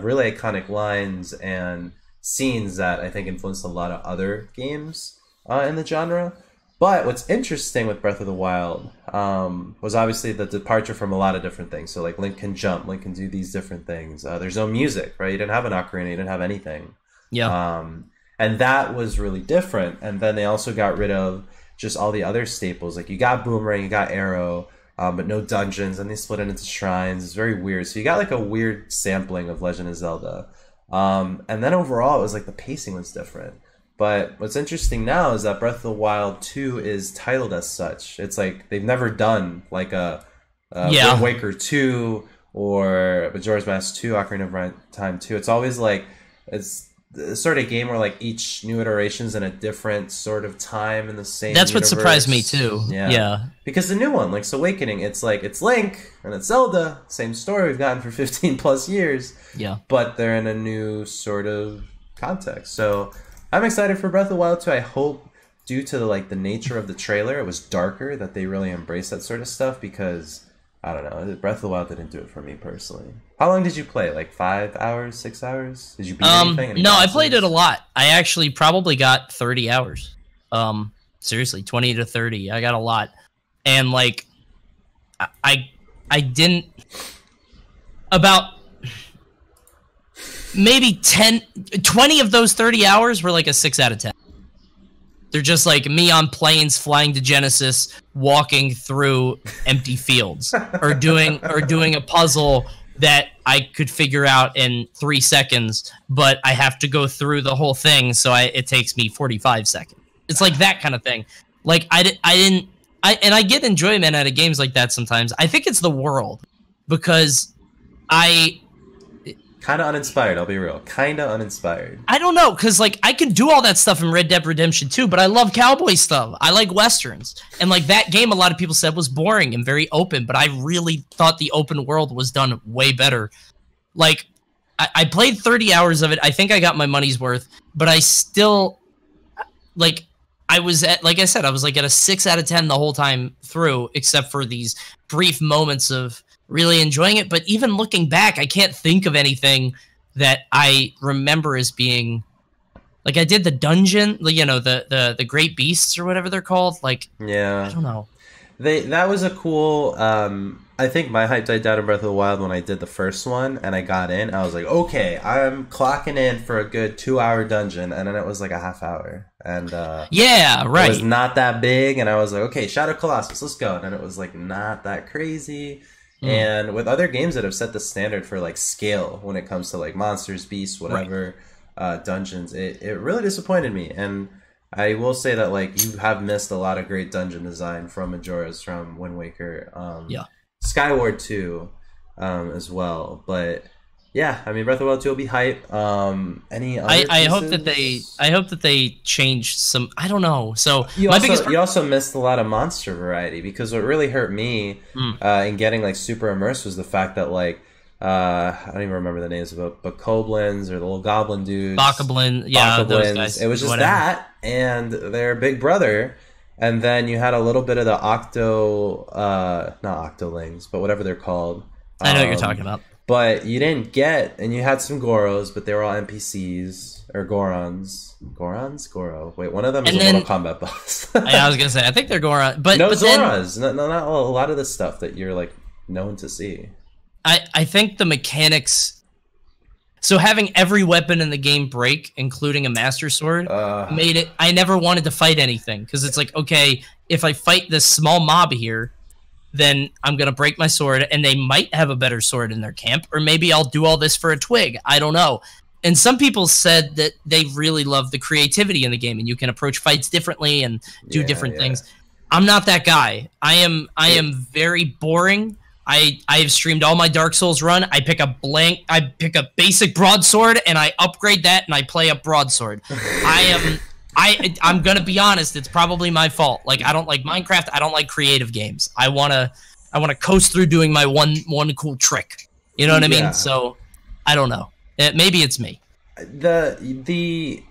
really iconic lines and scenes that I think influenced a lot of other games in the genre. But what's interesting with Breath of the Wild was obviously the departure from a lot of different things. So like Link can jump, Link can do these different things. There's no music, right? You didn't have an ocarina, you didn't have anything. Yeah. And that was really different. And then they also got rid of just all the other staples. Like you got Boomerang, you got Arrow, but no dungeons. And they split it into shrines. It's very weird. So you got like a weird sampling of Legend of Zelda. And then overall, it was like the pacing was different. But what's interesting now is that Breath of the Wild 2 is titled as such. It's like they've never done like a Wind Waker 2 or Majora's Mask 2, Ocarina of Time 2. It's always like it's the sort of game where like each new iteration's in a different sort of time in the same That's universe. What surprised me too. Yeah. Because the new one, Link's Awakening, it's like it's Link and it's Zelda, same story we've gotten for 15 plus years. Yeah. But they're in a new sort of context. So I'm excited for Breath of the Wild 2. I hope due to the nature of the trailer, it was darker, that they really embrace that sort of stuff because I don't know, Breath of the Wild didn't do it for me personally. How long did you play? Like 5 hours, 6 hours? Did you beat anything? No, I played it a lot. I actually probably got 30 hours. Seriously, 20 to 30. I got a lot. and like I didn't about maybe 20 of those 30 hours were like a 6 out of 10. They're just like me on planes flying to Genesis, walking through empty fields, or doing a puzzle that I could figure out in 3 seconds, but I have to go through the whole thing, so it takes me 45 seconds. It's like that kind of thing. Like I get enjoyment out of games like that sometimes. I think it's the world, because kind of uninspired, I'll be real. Kind of uninspired. I don't know, because like I can do all that stuff in Red Dead Redemption 2, but I love cowboy stuff. I like westerns. And like that game, a lot of people said was boring and very open, but I really thought the open world was done way better. Like I played 30 hours of it. I think I got my money's worth, but I still like I was at, like I said, I was like at a 6 out of 10 the whole time through, except for these brief moments of really enjoying it. But even looking back, I can't think of anything that I remember as being like I did the dungeon, you know, the great beasts or whatever they're called. Like, yeah, I don't know. That was a cool. I think my hype died down in Breath of the Wild when I did the first one and I got in. I was like, okay, I'm clocking in for a good 2-hour dungeon, and then it was like a half hour, and yeah, right. It was not that big, and I was like, okay, Shadow Colossus, let's go, and then it was like not that crazy. And with other games that have set the standard for like scale when it comes to like monsters, beasts, whatever, dungeons, it really disappointed me. And I will say that like you have missed a lot of great dungeon design from Majora's, from Wind Waker, Skyward 2, as well. But yeah, I mean, Breath of the Wild 2 will be hype. Any other I hope that they change some. I don't know. So you also missed a lot of monster variety, because what really hurt me in getting like super immersed was the fact that like I don't even remember the names of it, but Bokoblins or the little goblin dudes, those guys. It was just that and their big brother, and then you had a little bit of the not Octolings, but whatever they're called. I know what you're talking about. But you didn't get, and you had some Goros, but they were all NPCs, or Gorons. Goro. Wait, one of them is a Mortal Kombat boss. I was going to say, I think they're Goron. But Zoras. Not a lot of the stuff that you're, like, known to see. I think the mechanics... So having every weapon in the game break, including a Master Sword, made it... I never wanted to fight anything, because it's like, okay, if I fight this small mob here, then I'm going to break my sword, and they might have a better sword in their camp, or maybe I'll do all this for a twig. I don't know. And some people said that they really love the creativity in the game, and you can approach fights differently and do different things. I'm not that guy. I am very boring. I've streamed all my Dark Souls run. I pick a basic broadsword, and I upgrade that, and I play a broadsword. I'm gonna be honest, it's probably my fault. Like, I don't like Minecraft, I don't like creative games. I wanna coast through doing my one cool trick. You know what I mean? So I don't know. Maybe it's me. The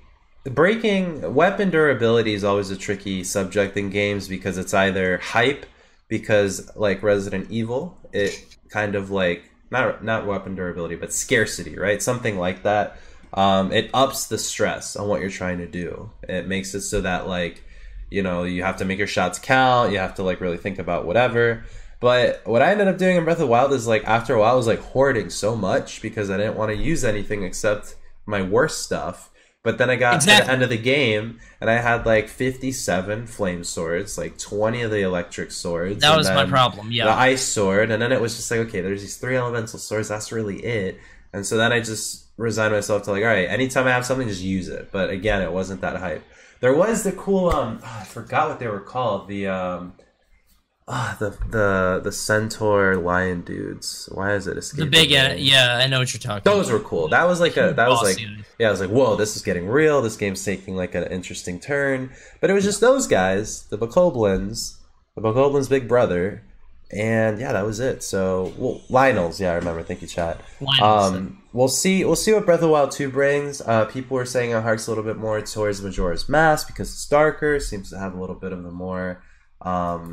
breaking weapon durability is always a tricky subject in games, because it's either hype, because like Resident Evil, it kind of like not weapon durability, but scarcity, right? Something like that. It ups the stress on what you're trying to do. It makes it so that, like, you know, you have to make your shots count. You have to, like, really think about whatever. But what I ended up doing in Breath of the Wild is, like, after a while, I was, like, hoarding so much because I didn't want to use anything except my worst stuff. But then I got to the end of the game, and I had, like, 57 flame swords, like, 20 of the electric swords. That was my problem, the ice sword. And then it was just like, okay, there's these 3 elemental swords. That's really it. And so then I just resigned myself to, like, all right, anytime I have something, just use it. But again, it wasn't that hype. There was the cool I forgot what they were called, the centaur lion dudes. Why is it escaping? The big I know what you're talking about. Those were cool. I was like, whoa, this is getting real. This game's taking like an interesting turn. But it was just those guys, the Bokoblins big brother. And yeah, that was it. So Lionel's, I remember. Thank you, chat. We'll see what Breath of the Wild 2 brings. People were saying it harks a little bit more towards Majora's Mask because it's darker. Seems to have a little bit of the more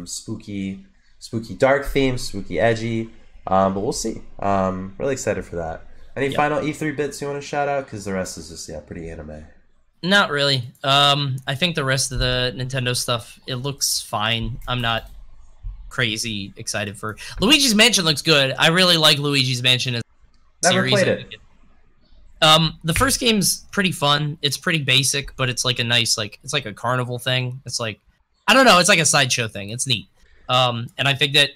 spooky dark theme, spooky edgy. But we'll see. Really excited for that. Any final E3 bits you want to shout out? Because the rest is just pretty anime. Not really. I think the rest of the Nintendo stuff, it looks fine. I'm not crazy excited for. Luigi's Mansion looks good. I really like Luigi's Mansion as a Never series. played it. The first game's pretty fun. It's pretty basic, but it's like a nice, like, it's like a carnival thing. It's like, I don't know, it's like a sideshow thing. It's neat. And I think that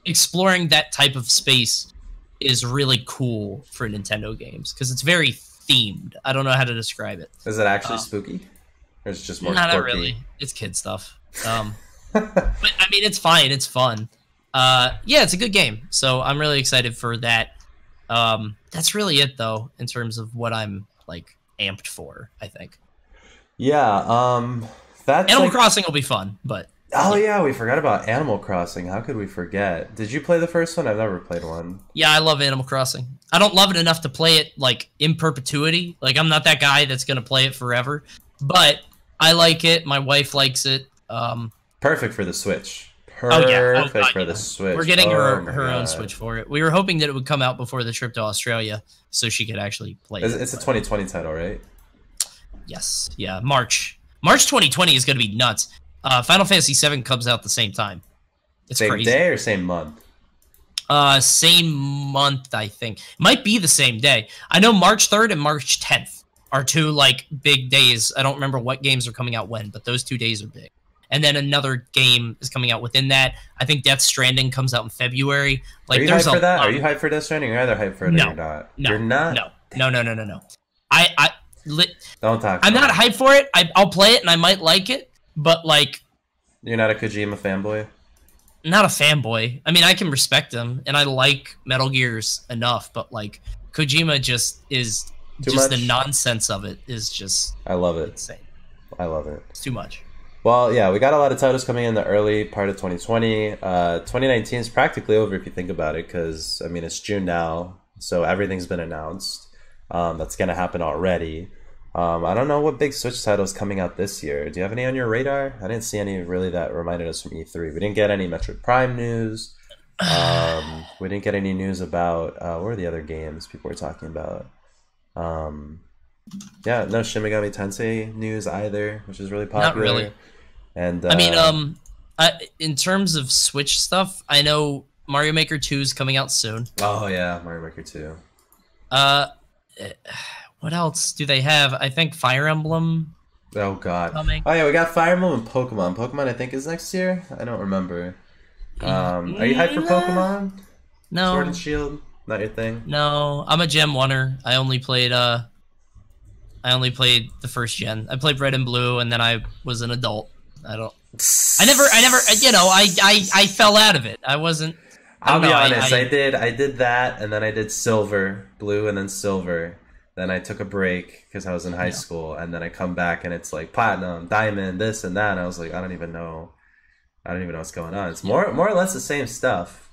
exploring that type of space is really cool for Nintendo games because it's very themed. I don't know how to describe it. Is it actually spooky? Or is it just more not quirky? really. It's kid stuff. But I mean, it's fine. It's fun. Yeah, it's a good game. So I'm really excited for that. That's really it, though, in terms of what I'm like amped for. I think. Yeah. That's Animal Crossing will be fun, but. Oh yeah, we forgot about Animal Crossing. How could we forget? Did you play the first one? I've never played one. Yeah, I love Animal Crossing. I don't love it enough to play it like in perpetuity. Like I'm not that guy that's gonna play it forever. But I like it. My wife likes it. Perfect for the Switch. Perfect for the Switch. We're getting her own Switch for it. We were hoping that it would come out before the trip to Australia, so she could actually play it. It's a 2020 title, right? Yes. Yeah. March 2020 is gonna be nuts. Final Fantasy VII comes out the same time. It's same crazy. Day or same month? Same month, I think. Might be the same day. I know March 3rd and March 10th are two like big days. I don't remember what games are coming out when, but those 2 days are big. And then another game is coming out within that. I think Death Stranding comes out in February. Like, are you hyped for that? Are you hyped for Death Stranding? You're either hyped for it or you're not. No, you're not? No. Don't talk. I'm not hyped for it. I'll play it and I might like it. But, like... You're not a Kojima fanboy? Not a fanboy. I mean, I can respect him, and I like Metal Gears enough, but, like, Kojima just is... the nonsense of it is just... I love it. Insane. I love it. It's too much. Well, yeah, we got a lot of titles coming in the early part of 2020. 2019 is practically over if you think about it, because, I mean, it's June now, so everything's been announced. That's going to happen already. I don't know what big Switch title is coming out this year. Do you have any on your radar? I didn't see any really that reminded us from E3. We didn't get any Metroid Prime news. We didn't get any news about what are the other games people were talking about. Yeah, no Shin Megami Tensei news either, which is really popular. Not really. And I mean, in terms of Switch stuff, I know Mario Maker 2 is coming out soon. Oh yeah, Mario Maker 2. What else do they have? I think Fire Emblem. Oh god. Coming. Oh yeah, we got Fire Emblem and Pokemon. Pokemon I think is next year. I don't remember. Are you hyped for Pokemon? No. Sword and Shield, not your thing. No, I'm a Gen 1er. I only played the first gen. I played Red and Blue, and then I was an adult. I never, you know, I fell out of it. I wasn't. I'll be honest. I did that, and then I did Silver, Blue, and then Silver. Then I took a break because I was in high school, and then I come back and it's like Platinum, Diamond, this and that. And I was like, I don't even know what's going on. It's more or less the same stuff.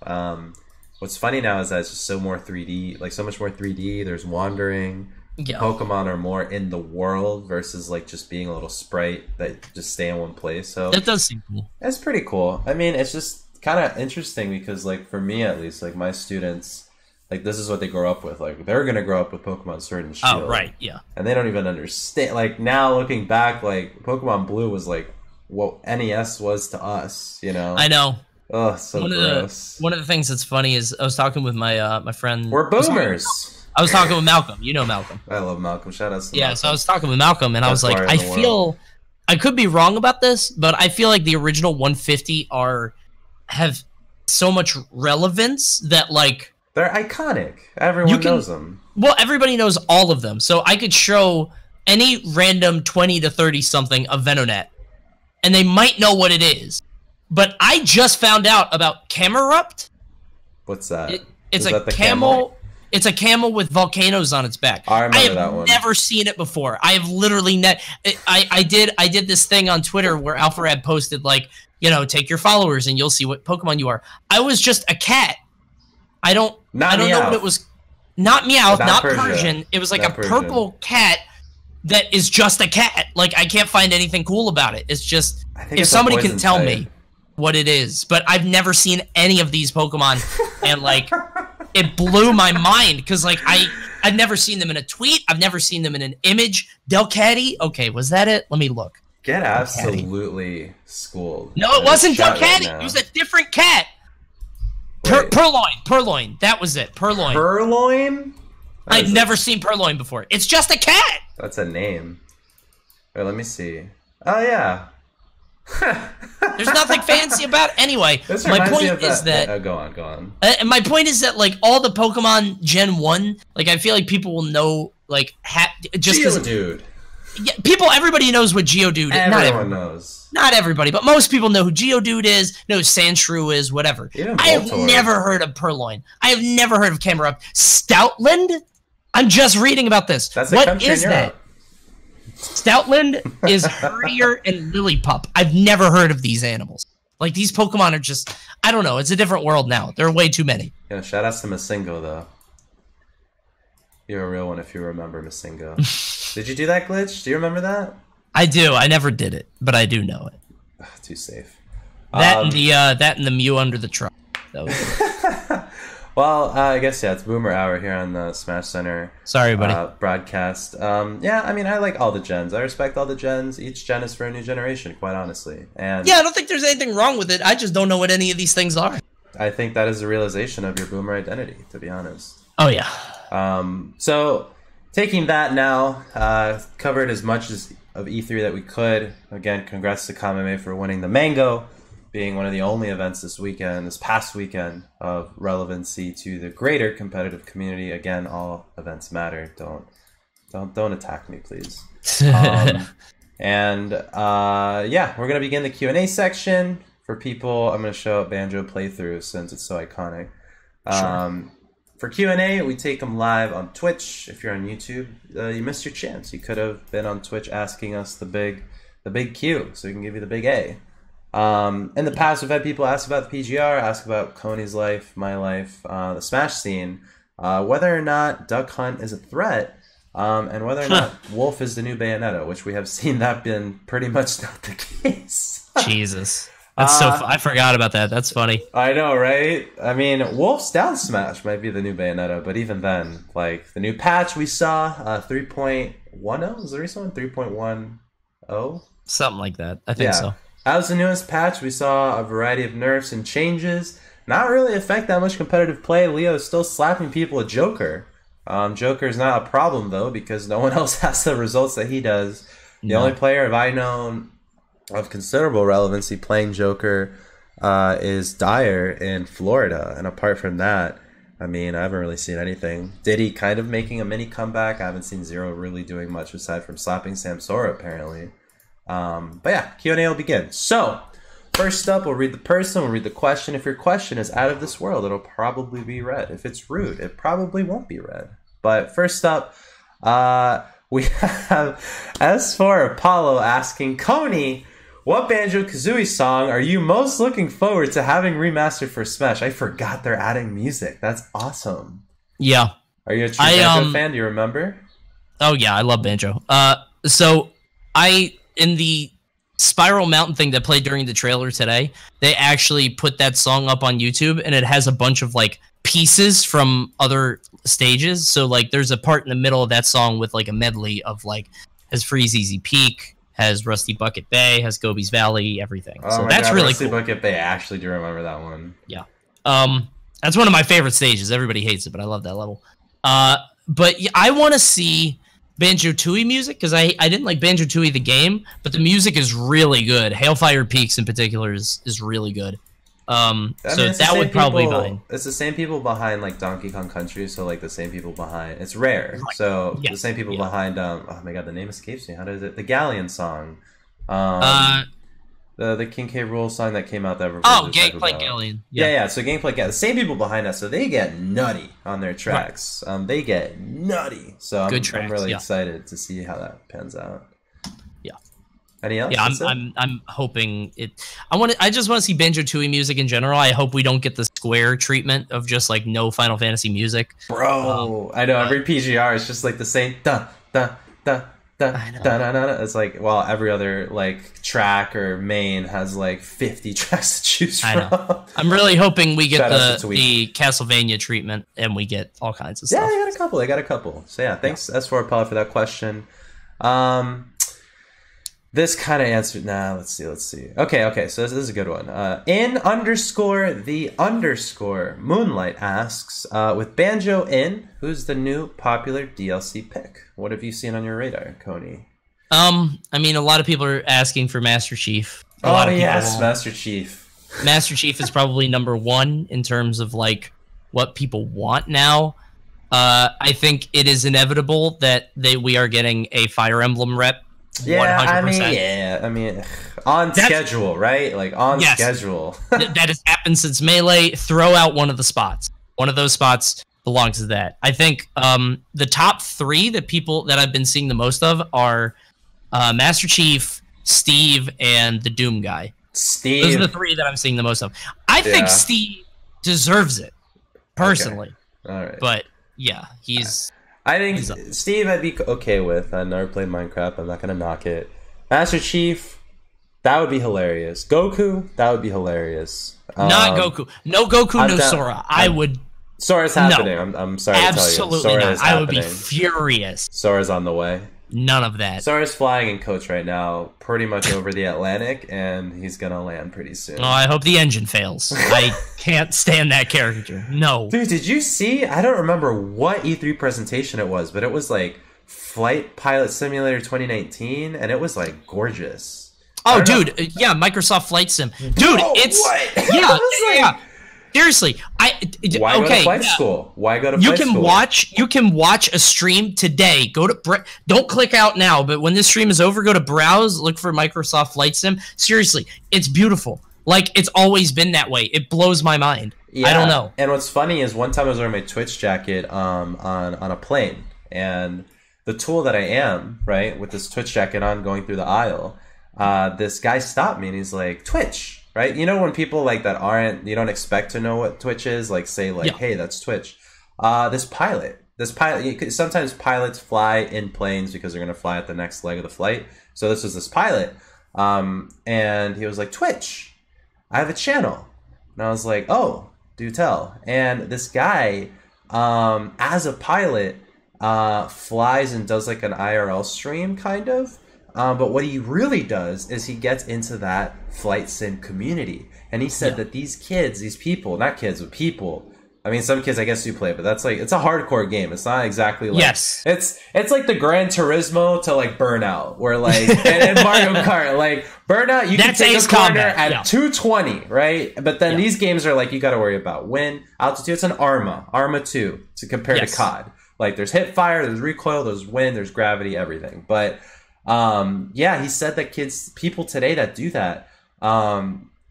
What's funny now is that it's just so more 3D, like so much more 3D. There's wandering. Yeah. Pokemon are more in the world versus like just being a little sprite that just stay in one place. So that does seem cool. It's pretty cool. I mean, it's just kind of interesting because like for me at least, like my students, like this is what they grow up with. Like they're gonna grow up with Pokemon Sword and Shield. Oh right, yeah. And they don't even understand. Like now looking back, like Pokemon Blue was like what NES was to us. You know. I know. Oh, so gross. One of the things that's funny is I was talking with my my friend. We're boomers. I was talking with Malcolm. You know Malcolm. I love Malcolm. Shout out to Malcolm. So I was talking with Malcolm, and I was like, I feel, I could be wrong about this, but I feel like the original 150 have so much relevance that like they're iconic. Everyone knows them. Well, everybody knows all of them. So I could show any random 20 to 30 something of Venonat, and they might know what it is. But I just found out about Camerupt. What's that? It's a camel. It's a camel with volcanoes on its back. I remember that one. I have never seen it before. I have literally I did this thing on Twitter where Alpharad posted like, you know, take your followers and you'll see what Pokemon you are. I was just a cat. I don't know what it was. Not Meowth, not Persian. It was like a purple cat that is just a cat. Like I can't find anything cool about it. It's just if somebody can tell me what it is, but I've never seen any of these Pokemon, and like. It blew my mind because, like, I've never seen them in a tweet. I've never seen them in an image. Delcatty? Okay, was that it? Let me look. Get absolutely schooled. No, it wasn't Duck Hattie. Right, it was a different cat. Purloin. That was it. Purloin. Purloin? I'd never seen Purloin before. It's just a cat. That's a name. Wait, let me see. Oh, yeah. There's nothing fancy about it. Anyway, my point is that... Oh, go on. And my point is that, like, all the Pokemon Gen 1, like, I feel like people will know, like, just because... Geodude. Yeah, everybody knows what Geodude is. Everyone knows. Not everybody, but most people know who Geodude is, know who Sandshrew is, whatever. I have never heard of Purloin. I have never heard of Camerupt. Stoutland? I'm just reading about this. That's a country in Europe. Stoutland is Herdier and Lillipup. I've never heard of these animals. Like, these Pokemon are just... I don't know. It's a different world now. There are way too many. Yeah, shout outs to Masingo, though. You're a real one if you remember Masingo. Did you do that glitch? Do you remember that? I do. I never did it, but I do know it. Ugh, too safe. That and the Mew under the truck. That was it. Well, I guess, yeah, it's Boomer Hour here on the Smashcenter Sorry, buddy. broadcast. Yeah, I mean, I like all the gens. I respect all the gens. Each gen is for a new generation, quite honestly. And yeah, I don't think there's anything wrong with it. I just don't know what any of these things are. I think that is a realization of your Boomer identity, to be honest. Oh, yeah. So, taking that now, covered as much of E3 that we could. Again, congrats to Kameme for winning the Mango, being one of the only events this past weekend, of relevancy to the greater competitive community. Again, all events matter. Don't attack me, please. Yeah, we're gonna begin the Q&A section for people. I'm gonna show up Banjo playthrough since it's so iconic. Sure. For Q&A, we take them live on Twitch. If you're on YouTube, you missed your chance. You could have been on Twitch asking us the big Q, so we can give you the big A. In the past, we've had people ask about the PGR, ask about Coney's life, my life, the Smash scene, whether or not Duck Hunt is a threat, and whether or not Wolf is the new Bayonetta, which we have seen that been pretty much not the case. Jesus. That's so I forgot about that. That's funny. I know, right? I mean, Wolf's down smash might be the new Bayonetta, but even then, like, the new patch we saw, 3.10, was the recent one? 3.10? Something like that. I think so. That was the newest patch. We saw a variety of nerfs and changes. Not really affect that much competitive play. Leo is still slapping people with Joker. Joker is not a problem, though, because no one else has the results that he does. The only player I know of considerable relevancy playing Joker is Dyer in Florida. And apart from that, I mean, I haven't really seen anything. Diddy kind of making a mini comeback. I haven't seen Zero really doing much aside from slapping Samsora, apparently. But yeah, Q&A will begin. So, first up, we'll read the person, we'll read the question. If your question is out of this world, it'll probably be read. If it's rude, it probably won't be read. But first up, we have S4 Apollo asking, Coney, what Banjo Kazooie song are you most looking forward to having remastered for Smash? I forgot they're adding music. That's awesome. Yeah. Are you a true Banjo fan? Do you remember? Oh yeah, I love Banjo. So in the Spiral Mountain thing that played during the trailer today, they actually put that song up on YouTube, and it has a bunch of like pieces from other stages. So like there's a part in the middle of that song with like a medley of like has Freeze Easy Peak, has Rusty Bucket Bay, has Gobi's Valley, everything. Oh so that's God, really Rusty cool. Bucket Bay, I actually do remember that one. Yeah. That's one of my favorite stages. Everybody hates it, but I love that level. But I want to see Banjo Tooie music, because I didn't like Banjo Tooie the game, but the music is really good. Hailfire Peaks in particular is really good. So that would probably be mine. It's the same people behind like Donkey Kong Country, so like the same people behind. It's Rare, right. So yes. The same people behind. Oh my God, the name escapes me. How does it? The Galleon song. The King K. Rool song that came out that Gangplank Galleon. Yeah. So Gangplank Galleon. The same people behind us, so they get nutty on their tracks. Right. They get nutty. So I'm really excited to see how that pans out. Yeah. Any else? Yeah, I'm hoping it. I just want to see Banjo Tooie music in general. I hope we don't get the Square treatment of just like no Final Fantasy music. Bro, I know every PGR is just like the same da da da. It's like, well, every other like track or main has like 50 tracks to choose from. I know. I'm really hoping we get the Castlevania treatment and we get all kinds of stuff. Yeah, they got a couple. So yeah, thanks S4 Apollo for that question. This kind of answered. Nah, let's see. Okay. So this is a good one. Moonlight asks, with Banjo in, who's the new popular DLC pick? What have you seen on your radar, Coney? I mean, a lot of people are asking for Master Chief. Master Chief. Master Chief is probably number one in terms of like what people want now. I think it is inevitable that we are getting a Fire Emblem rep. Yeah, 100%. I mean, on schedule, right? Like on schedule. That has happened since Melee. Throw out one of the spots. One of those spots belongs to that. I think the top three that I've been seeing the most of are Master Chief, Steve, and the Doom guy. Steve. Those are the three that I'm seeing the most of. I think Steve deserves it, personally. Okay. All right. But yeah, I think Steve I'd be okay with. I never played Minecraft. I'm not going to knock it. Master Chief, that would be hilarious. Goku, that would be hilarious. Not Goku. No Goku, no Sora. Sora's happening. No. I'm sorry to tell you. Absolutely not. I would be furious. Sora's on the way. None of that. Sora's flying in coach right now, pretty much over the Atlantic, and he's going to land pretty soon. Oh, I hope the engine fails. I can't stand that character. No. Dude, did you see? I don't remember what E3 presentation it was, but it was like Flight Pilot Simulator 2019, and it was like gorgeous. Oh, dude. Yeah, Microsoft Flight Sim. Dude, it's... What? Yeah. Seriously, why go to flight school? Why go to flight school? You can watch a stream today. Don't click out now, but when this stream is over, go to browse, look for Microsoft Flight Sim. Seriously, it's beautiful. Like it's always been that way. It blows my mind. Yeah, I don't know. And what's funny is one time I was wearing my Twitch jacket on a plane, and the tool that I am, right, with this Twitch jacket on going through the aisle, this guy stopped me and he's like, Twitch. Right, you know when people like that you don't expect to know what Twitch is, like say like, hey, that's Twitch. This pilot, sometimes pilots fly in planes because they're gonna fly at the next leg of the flight. So this was this pilot, and he was like, Twitch, I have a channel, and I was like, oh, do tell. And this guy, as a pilot, flies and does like an IRL stream kind of. But what he really does is he gets into that flight sim community. And he said that these people, not kids, but people, I mean, some kids I guess do play, but that's like, it's a hardcore game. It's not exactly like, it's like the Gran Turismo to like Burnout, where like, and Mario Kart, like Burnout, you can take a corner at 220, right? But then these games are like, you got to worry about wind, altitude. It's an Arma 2 to compare to COD. Like there's hip fire, there's recoil, there's wind, there's gravity, everything. But he said that people today that do that,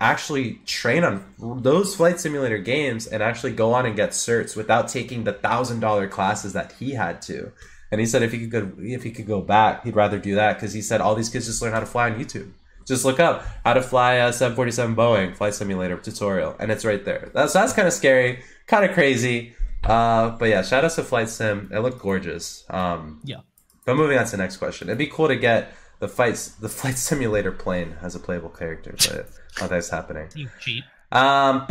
actually train on those flight simulator games and actually go on and get certs without taking the $1,000 classes that he had to. And he said if he could go back, he'd rather do that because he said all these kids just learn how to fly on YouTube. Just look up how to fly a 747 Boeing flight simulator tutorial, and it's right there. That's kind of scary, kind of crazy. But yeah, shout out to Flight Sim. It looked gorgeous. But moving on to the next question. It'd be cool to get the flight simulator plane as a playable character, but I don't think that's happening. You cheat. I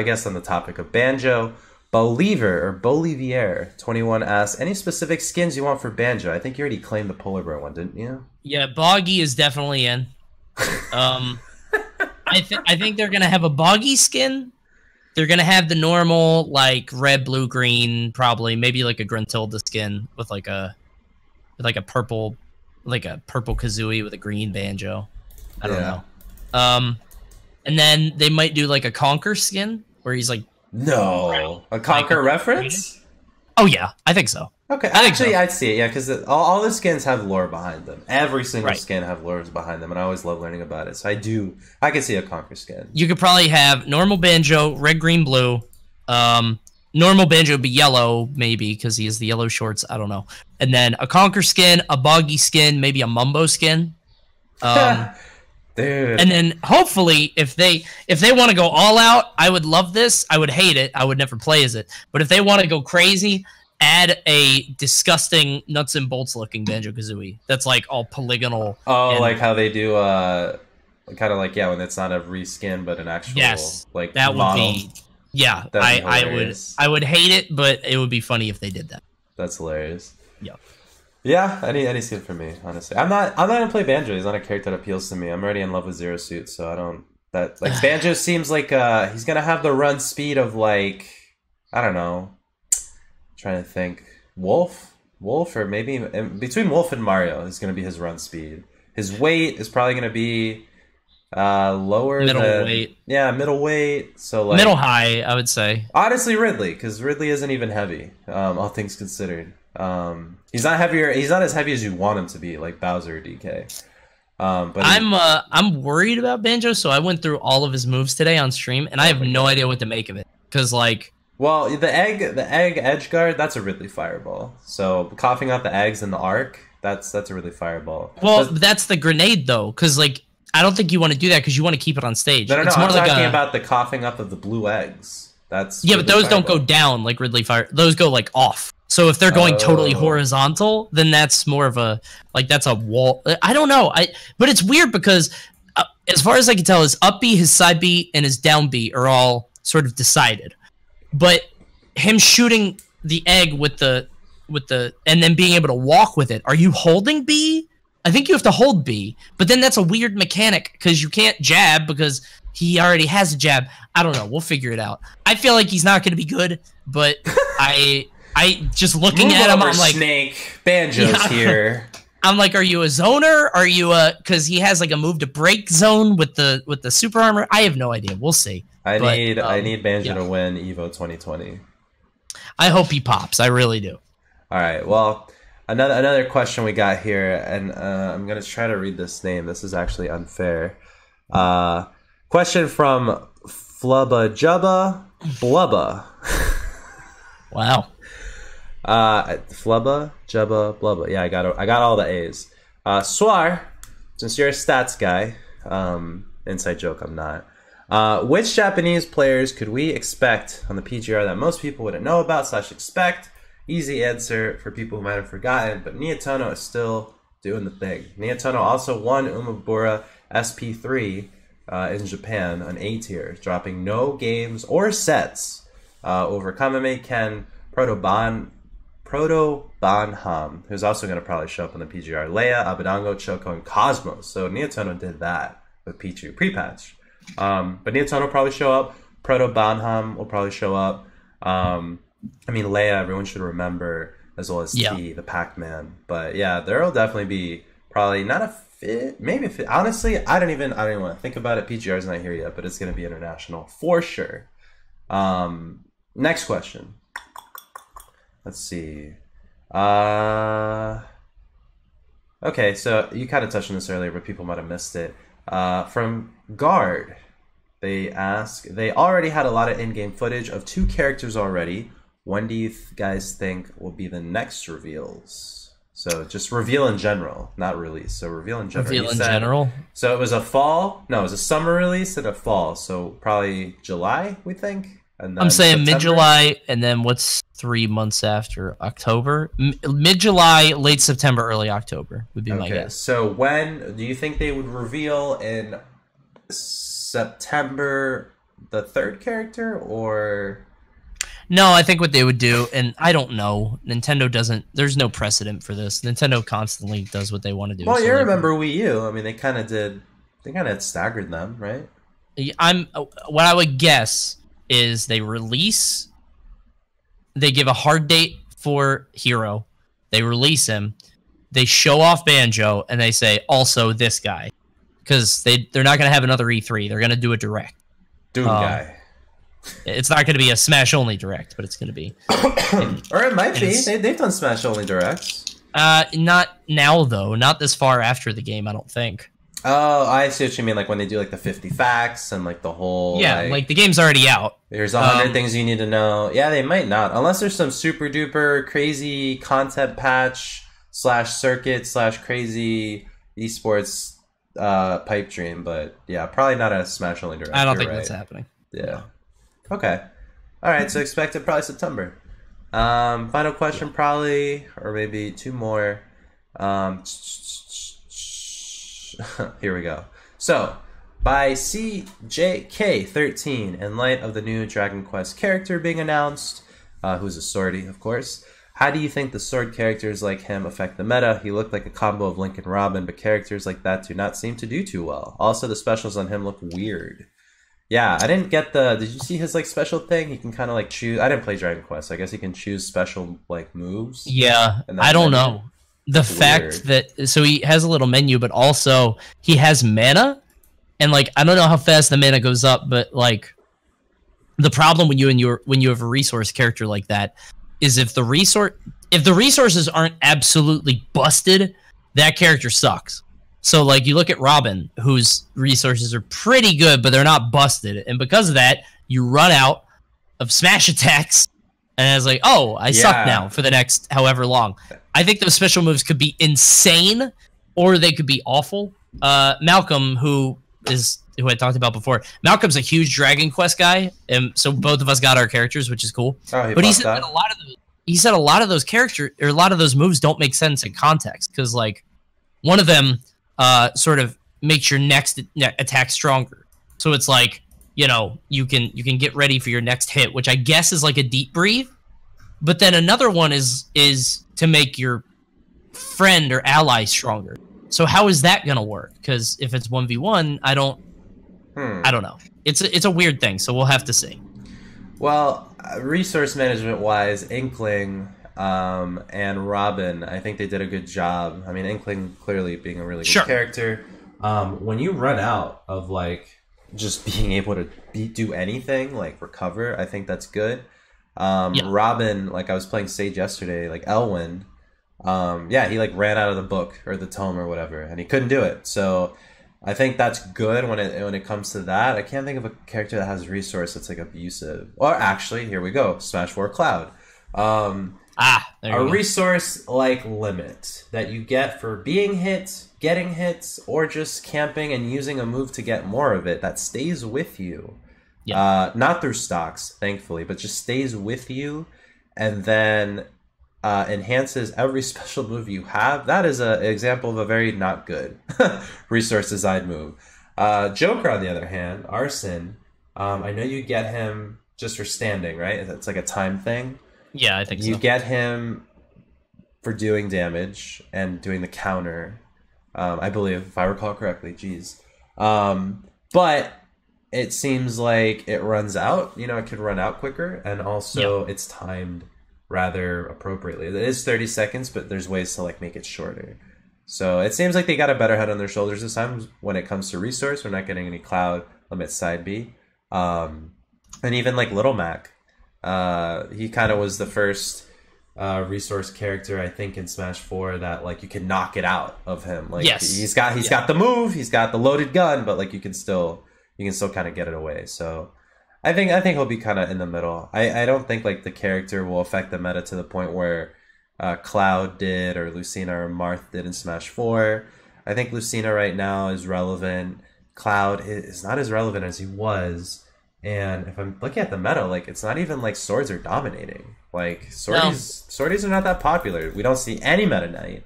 guess on the topic of Banjo, Bolivier 21 asks, any specific skins you want for Banjo? I think you already claimed the polar bear one, didn't you? Yeah, Boggy is definitely in. I think they're gonna have a Boggy skin. They're gonna have the normal like red, blue, green, probably maybe like a Gruntilda skin with like a purple Kazooie with a green Banjo. I don't know. And then they might do like a Conker skin where he's like a Conker reference. Oh yeah, I think so. Okay, actually, I'd see it. Yeah, because all the skins have lore behind them. Every single skin have lores behind them, and I always love learning about it. So I can see a Conker skin. You could probably have normal Banjo, red, green, blue. Normal Banjo would be yellow, maybe, because he has the yellow shorts. I don't know. And then a Conker skin, a Boggy skin, maybe a Mumbo skin. Dude. And then hopefully, if they want to go all out, I would love this. I would hate it. I would never play as it. But if they want to go crazy, add a disgusting nuts and bolts looking Banjo Kazooie that's like all polygonal. Oh, like how they do, kind of like when it's not a reskin but an actual like that model. Would be I would hate it, but it would be funny if they did that. That's hilarious. Yeah. Yeah, any skin for me, honestly. I'm not gonna play Banjo. He's not a character that appeals to me. I'm already in love with Zero Suit, so I don't that like Banjo seems like he's gonna have the run speed of like I don't know. Trying to think. Wolf, or maybe between Wolf and Mario is gonna be his run speed. His weight is probably gonna be lower Middleweight. Yeah, middleweight. So like middle high, I would say. Honestly, Ridley, because Ridley isn't even heavy. All things considered, he's not heavier. He's not as heavy as you want him to be, like Bowser or DK. But I'm worried about Banjo, so I went through all of his moves today on stream, and I have no idea what to make of it. Because like, well, the egg edge guard, that's a Ridley fireball. So coughing out the eggs in the arc, that's a Ridley fireball. Well, that's the grenade though, because like. I don't think you want to do that because you want to keep it on stage. No, it's more I'm like talking about the coughing up of the blue eggs. That's yeah, but those don't go down like Ridley Fire. Those go like off. So if they're going totally horizontal, then that's more of a like that's a wall. I don't know. But it's weird because as far as I can tell, his up B, his side B, and his down B are all sort of decided. But him shooting the egg with the and then being able to walk with it. Are you holding B? I think you have to hold B, but then that's a weird mechanic because you can't jab because he already has a jab. I don't know. We'll figure it out. I feel like he's not going to be good, but I just looking at him, I'm like, Snake, Banjo's here. I'm like, are you a zoner? Are you because he has like a move to break zone with the super armor? I have no idea. We'll see. I need Banjo to win Evo 2020. I hope he pops. I really do. All right. Well. Another question we got here, and I'm going to try to read this name. This is actually unfair. Question from Flubba Jubba Blubba. Wow. Flubba Jubba Blubba. Yeah, I got all the A's. Suar, since you're a stats guy, inside joke, I'm not. Which Japanese players could we expect on the PGR that most people wouldn't know about / expect? Easy answer for people who might have forgotten, but Nietono is still doing the thing. Nietono also won Umabura SP3 in Japan on A tier, dropping no games or sets over Kamame Ken Proto Banham, who's also going to probably show up on the PGR. Leia, Abadango, Choco, and Cosmos. So Nietono did that with Pichu pre-patch. But Nietono will probably show up. Proto Banham will probably show up. I mean, Leia, everyone should remember, as well as T, the Pac-Man. But yeah, there will definitely be probably not a fit, maybe a fit. Honestly, I don't even want to think about it. PGR's not here yet, but it's going to be international for sure. Next question. Let's see. Okay, so you kind of touched on this earlier, but people might have missed it. From Guard, they ask, they already had a lot of in-game footage of 2 characters already. When do you guys think will be the next reveals? So just reveal in general, not release. So reveal in general. Reveal in general? So it was a fall. No, it was a summer release and a fall. So probably July, we think. And then I'm saying mid-July, and then what's 3 months after? October? Mid-July, late September, early October would be my guess. So when do you think they would reveal in September the 3rd character, or... No, I think what they would do, and I don't know, Nintendo doesn't, there's no precedent for this. Nintendo constantly does what they want to do. Well, so you remember Wii U. I mean, they kind of had staggered them, right? What I would guess is they give a hard date for Hero, they release him, they show off Banjo, and they say, also this guy. Because they're not going to have another E3, they're going to do a direct. Doom guy. It's not going to be a Smash-only direct, but it's going to be... or it might be. They've done Smash-only directs. Not now, though. Not this far after the game, I don't think. Oh, I see what you mean. Like when they do like the 50 facts and like the whole... Yeah, like the game's already out. Here's 100 things you need to know. Yeah, they might not. Unless there's some super-duper crazy content patch / circuit / crazy esports pipe dream. But yeah, probably not a Smash-only direct. I don't think that's happening. Yeah. Okay. All right. So expect it probably September. Final question, probably, or maybe 2 more. Here we go. So, by CJK13, in light of the new Dragon Quest character being announced, who's a sortie, of course, How do you think the sword characters like him affect the meta? He looked like a combo of Link and Robin, but characters like that do not seem to do too well. Also, the specials on him look weird. Yeah, I didn't get the... Did you see his, like, special thing? He can kind of, like, choose... I didn't play Dragon Quest, so I guess he can choose special, like, moves. Yeah, I don't know. The fact that... So he has a little menu, but also he has mana. And, like, I don't know how fast the mana goes up, but, like... The problem when you have a resource character like that is if the resources aren't absolutely busted, that character sucks. So, like, you look at Robin, whose resources are pretty good, but they're not busted. And because of that, you run out of smash attacks. And it's like, oh, I suck now for the next however long. I think those special moves could be insane, or they could be awful. Malcolm, who I talked about before, Malcolm's a huge Dragon Quest guy, and so both of us got our characters, which is cool. Oh, but he said that a lot of those characters, or a lot of those moves don't make sense in context, because, like, one of them sort of makes your next attack stronger. So it's like, you know, you can get ready for your next hit, which I guess is like a deep breathe. But then another one is to make your friend or ally stronger. So how is that gonna work? Because if it's 1v1, I don't know. It's a weird thing. So we'll have to see. Well, resource management wise, Inkling and Robin, I think they did a good job. I mean, Inkling clearly being a really good character. When you run out of, like, just being able to do anything, like recover, I think that's good. Robin, like, I was playing Sage yesterday, like Elwyn, he, like, ran out of the book or the tome or whatever, and he couldn't do it. So I think that's good when it comes to that. I can't think of a character that has resource that's, like, abusive. Or actually, here we go, Smash 4 Cloud. A resource, like, limit that you get for being hit, getting hits, or just camping and using a move to get more of it that stays with you. Not through stocks, thankfully, but just stays with you, and then enhances every special move you have. That is an example of a very not good resource design move. Joker, on the other hand, Arson, I know you get him just for standing, right? It's like a time thing. Yeah, I think so. You get him for doing damage and doing the counter, I believe, if I recall correctly. Jeez. But it seems like it runs out. You know, it could run out quicker, and also it's timed rather appropriately. It is 30 seconds, but there's ways to, like, make it shorter. So it seems like they got a better head on their shoulders this time when it comes to resource. We're not getting any Cloud limit side B. And even, like, Little Mac. He kind of was the first resource character, I think, in Smash 4 that, like, you can knock it out of him. Like, he's got the move, he's got the loaded gun, but, like, you can still kind of get it away. So I think he'll be kind of in the middle. I don't think, like, the character will affect the meta to the point where Cloud did, or Lucina or Marth did in Smash 4. I think Lucina right now is relevant. Cloud is not as relevant as he was. And if I'm looking at the meta, like, it's not even like swords are dominating. Like, swordies are not that popular. We don't see any Meta Knight.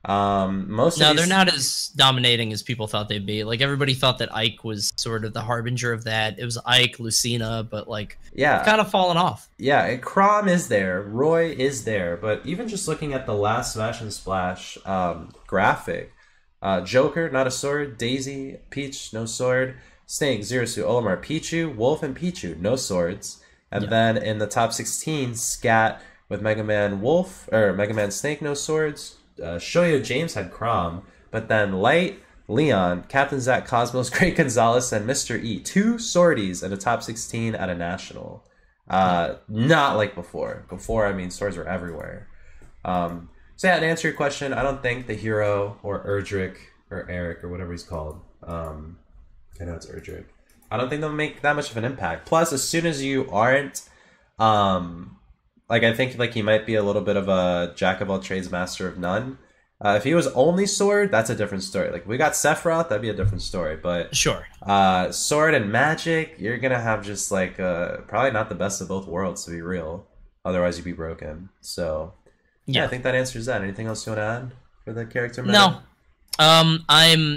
They're not as dominating as people thought they'd be. Like, everybody thought that Ike was sort of the harbinger of that. It was Ike, Lucina, but, like, it's kind of fallen off. Yeah, and Chrom is there, Roy is there, but even just looking at the last Smash and Splash graphic, Joker, not a sword, Daisy, Peach, no sword, Snake, Zerasu, Olimar, Pichu, Wolf, and Pichu, no swords. And then in the top 16, Scat with Mega Man Wolf, or Mega Man Snake, no swords. Shoyo James had Chrom, but then Light, Leon, Captain Zack, Cosmos, Great Gonzalez, and Mr. E. 2 swordies in the top 16 at a national. Not like before. Before, I mean, swords were everywhere. So yeah, to answer your question, I don't think the hero, or Erdrick, or Eric, or whatever he's called, I know it's Erdrick, I don't think they'll make that much of an impact. Plus, as soon as you aren't, like, I think, like, he might be a little bit of a jack of all trades, master of none. If he was only sword, that's a different story. Like, we got Sephiroth, that'd be a different story. But sword and magic, you're gonna have just, like, probably not the best of both worlds, to be real. Otherwise, you'd be broken. So yeah, I think that answers that. Anything else you want to add for the character meta? No.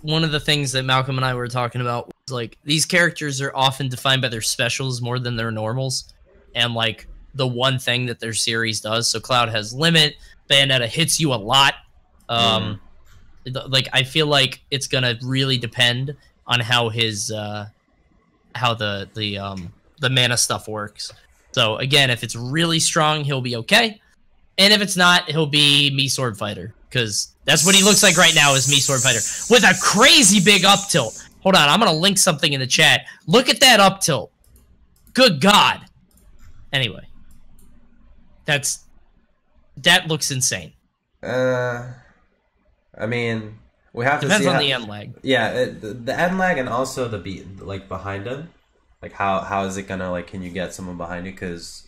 One of the things that Malcolm and I were talking about was, like, these characters are often defined by their specials more than their normals. And, like, the one thing that their series does. So Cloud has limit, Bayonetta hits you a lot. Like I feel like it's gonna really depend on how his how the mana stuff works. So again, if it's really strong, he'll be okay, and if it's not, he'll be me sword fighter, because that's what he looks like right now, is me sword fighter with a crazy big up tilt. Hold on, I'm gonna link something in the chat. Look at that up tilt. Good God. Anyway, that looks insane. I mean, we have to see. Depends on the end lag. Yeah, the end lag, and also the beat, like behind him. Like how is it gonna, like, can you get someone behind you? Because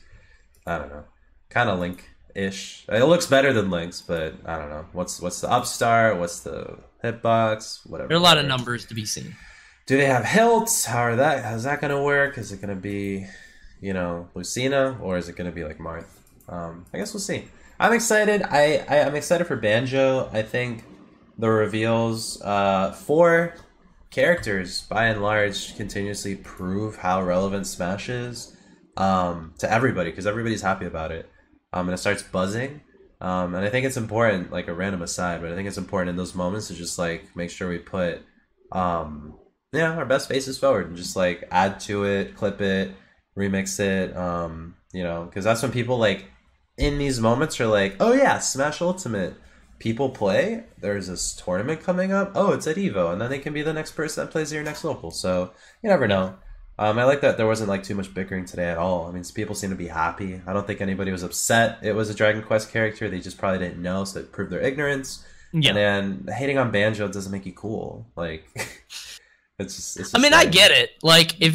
I don't know, kind of Link-ish. It looks better than Link's, but I don't know. What's the upstart? What's the hitbox? Whatever. There are a lot of numbers to be seen. Do they have hilts? How's that gonna work? Is it gonna be, you know, Lucina, or is it gonna be like Marth? I guess we'll see. I'm excited. I'm excited for Banjo. I think the reveals for characters, by and large, continuously prove how relevant Smash is to everybody, because everybody's happy about it. And it starts buzzing. And I think it's important, like a random aside, but I think it's important in those moments to just like make sure we put our best faces forward and just like add to it, clip it, remix it, you know, because that's when people like in these moments are like, oh yeah, Smash Ultimate. People play, there's this tournament coming up, oh, it's at EVO, and then they can be the next person that plays at your next local, so you never know. I like that there wasn't like too much bickering today at all. I mean, people seem to be happy. I don't think anybody was upset it was a Dragon Quest character. They just probably didn't know, so it proved their ignorance. Yeah. And then hating on Banjo doesn't make you cool. Like, it's just I mean, I get it. Like, if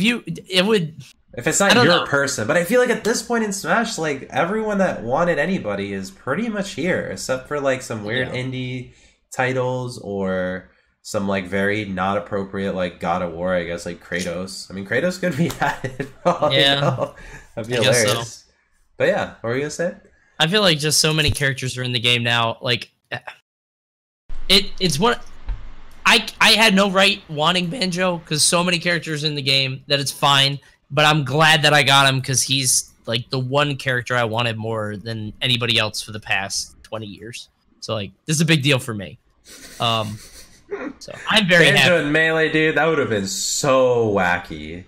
it's not your person. But I feel like at this point in Smash, like, everyone that wanted anybody is pretty much here, except for like some weird indie titles or some like very not appropriate like God of War, I guess, like Kratos. I mean, Kratos could be added. That'd be hilarious. So. But yeah, what were you gonna say? I feel like just so many characters are in the game now. Like, it's one. I had no right wanting Banjo because so many characters in the game that it's fine. But I'm glad that I got him because he's like the one character I wanted more than anybody else for the past 20 years. So like, this is a big deal for me. So I'm very happy. Banjo and Melee, dude, that would have been so wacky.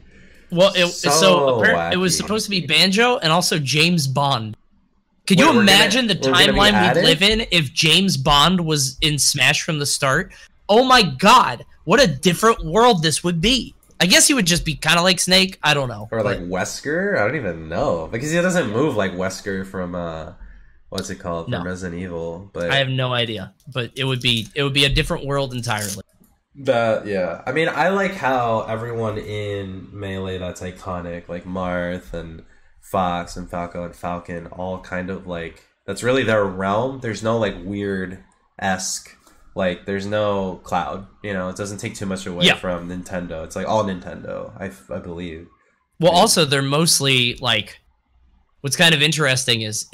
Well, it was supposed to be Banjo and also James Bond. Could you imagine the timeline we'd live in if James Bond was in Smash from the start? Oh my God, what a different world this would be. I guess he would just be kind of like Snake. I don't know. Or like Wesker? I don't even know. Because he doesn't move like Wesker from, what's it called? From Resident Evil. But I have no idea. But it would be a different world entirely. Yeah. I mean, I like how everyone in Melee that's iconic, like Marth and Fox and Falco and Falcon, all kind of like, that's really their realm. There's no like weird-esque. Like, there's no Cloud, you know, it doesn't take too much away from Nintendo. It's like all Nintendo, I believe. Well, also, they're mostly, like, what's kind of interesting is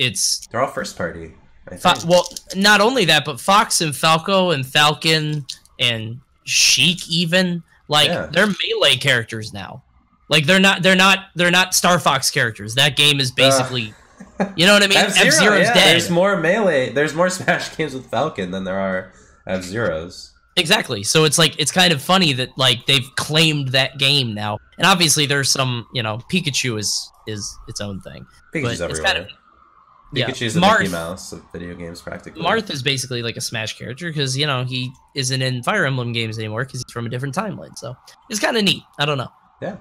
they're all first party, I think. Well, not only that, but Fox and Falco and Falcon and Sheik even, like, they're Melee characters now. Like, they're not Star Fox characters. That game is basically, you know what I mean? F-Zero's dead. There's more Melee, there's more Smash games with Falcon than there are F-Zeros. Exactly. So it's like, it's kind of funny that like they've claimed that game now. And obviously there's some, you know, Pikachu is its own thing. Pikachu's everywhere. Pikachu's the Mickey Mouse of video games practically. Marth is basically like a Smash character because, you know, he isn't in Fire Emblem games anymore because he's from a different timeline. So it's kind of neat. I don't know. Yeah.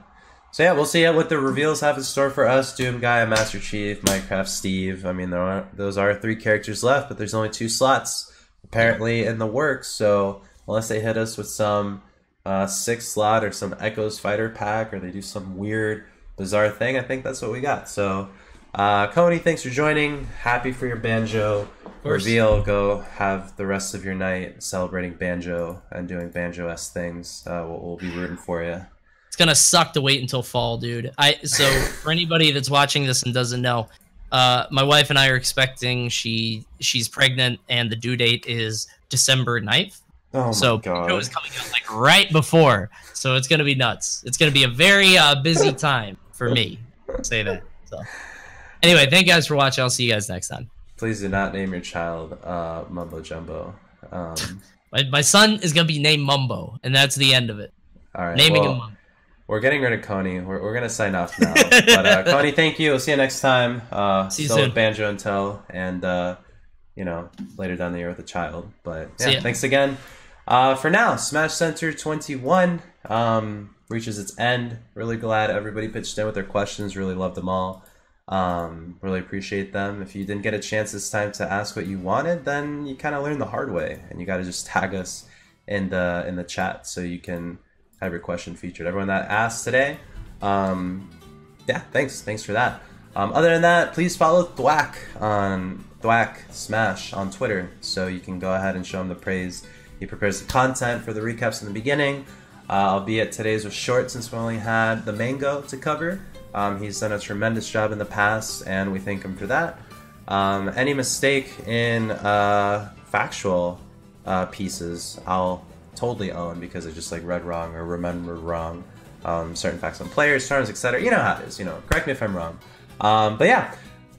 So yeah, we'll see what the reveals have in store for us. Doom Guy, Master Chief, Minecraft Steve. I mean, those are 3 characters left, but there's only 2 slots apparently in the works, so unless they hit us with some 6 slot or some Echoes fighter pack, or they do some weird bizarre thing, I think that's what we got. So Coney, thanks for joining. Happy for your Banjo reveal. Go have the rest of your night celebrating Banjo and doing Banjo-esque things. We'll be rooting for you. It's gonna suck to wait until fall, dude. So for anybody that's watching this and doesn't know, my wife and I are expecting. She's pregnant, and the due date is December 9th. Oh my so God. Banjo is coming out like right before, so it's gonna be nuts. It's gonna be a very busy time for me. Say that. So. Anyway, thank you guys for watching. I'll see you guys next time. Please do not name your child Mumbo Jumbo. My son is going to be named Mumbo, and that's the end of it. All right. Naming him Mumbo. We're getting rid of Coney. We're going to sign off now. But Coney, thank you. We'll see you next time. See you soon. With Banjo and Tell, and later down the year with a child. But yeah, thanks again. For now, Smashcenter 21 reaches its end. Really glad everybody pitched in with their questions. Really loved them all. Really appreciate them. If you didn't get a chance this time to ask what you wanted, then you kind of learned the hard way, and you got to just tag us in the chat so you can have your question featured. Everyone that asked today, thanks for that. Other than that, please follow Thwack Smash on Twitter so you can go ahead and show him the praise. He prepares the content for the recaps in the beginning, albeit today's was short since we only had the mango to cover. He's done a tremendous job in the past, and we thank him for that. Any mistake in factual pieces, I'll totally own because I just read wrong or remembered wrong certain facts on players, terms, etc. You know how it is. Correct me if I'm wrong. But yeah,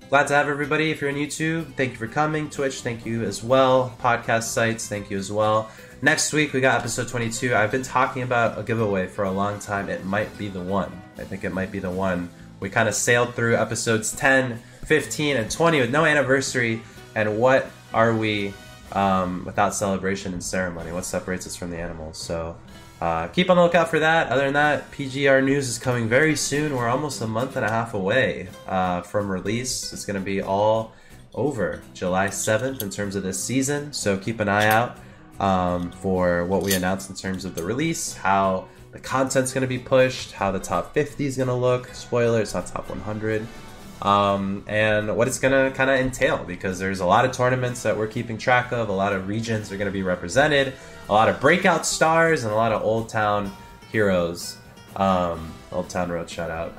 glad to have everybody. If you're on YouTube, thank you for coming. Twitch, thank you as well. Podcast sites, thank you as well. Next week, we got episode 22. I've been talking about a giveaway for a long time. It might be the one. I think it might be the one. We kind of sailed through episodes 10, 15, and 20 with no anniversary. And what are we without celebration and ceremony? What separates us from the animals? So keep on the lookout for that. Other than that, PGR news is coming very soon. We're almost a month and a half away from release. It's going to be all over July 7th in terms of this season. So keep an eye out for what we announced in terms of the release, how the content's going to be pushed, how the top 50 is going to look. Spoiler, it's not top 100. And what it's going to kind of entail, because there's a lot of tournaments that we're keeping track of, a lot of regions are going to be represented, a lot of breakout stars, and a lot of Old Town heroes, Old Town Road shout out,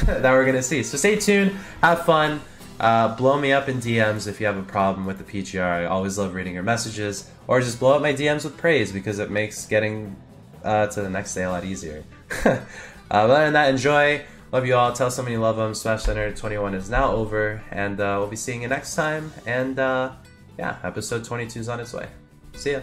that we're going to see. So stay tuned, have fun, blow me up in DMs if you have a problem with the PGR. I always love reading your messages, or just blow up my DMs with praise because it makes getting to the next day a lot easier. Other than that, enjoy. Love you all. Tell someone you love them. Smashcenter 21 is now over, and we'll be seeing you next time. And yeah, episode 22 is on its way. See ya.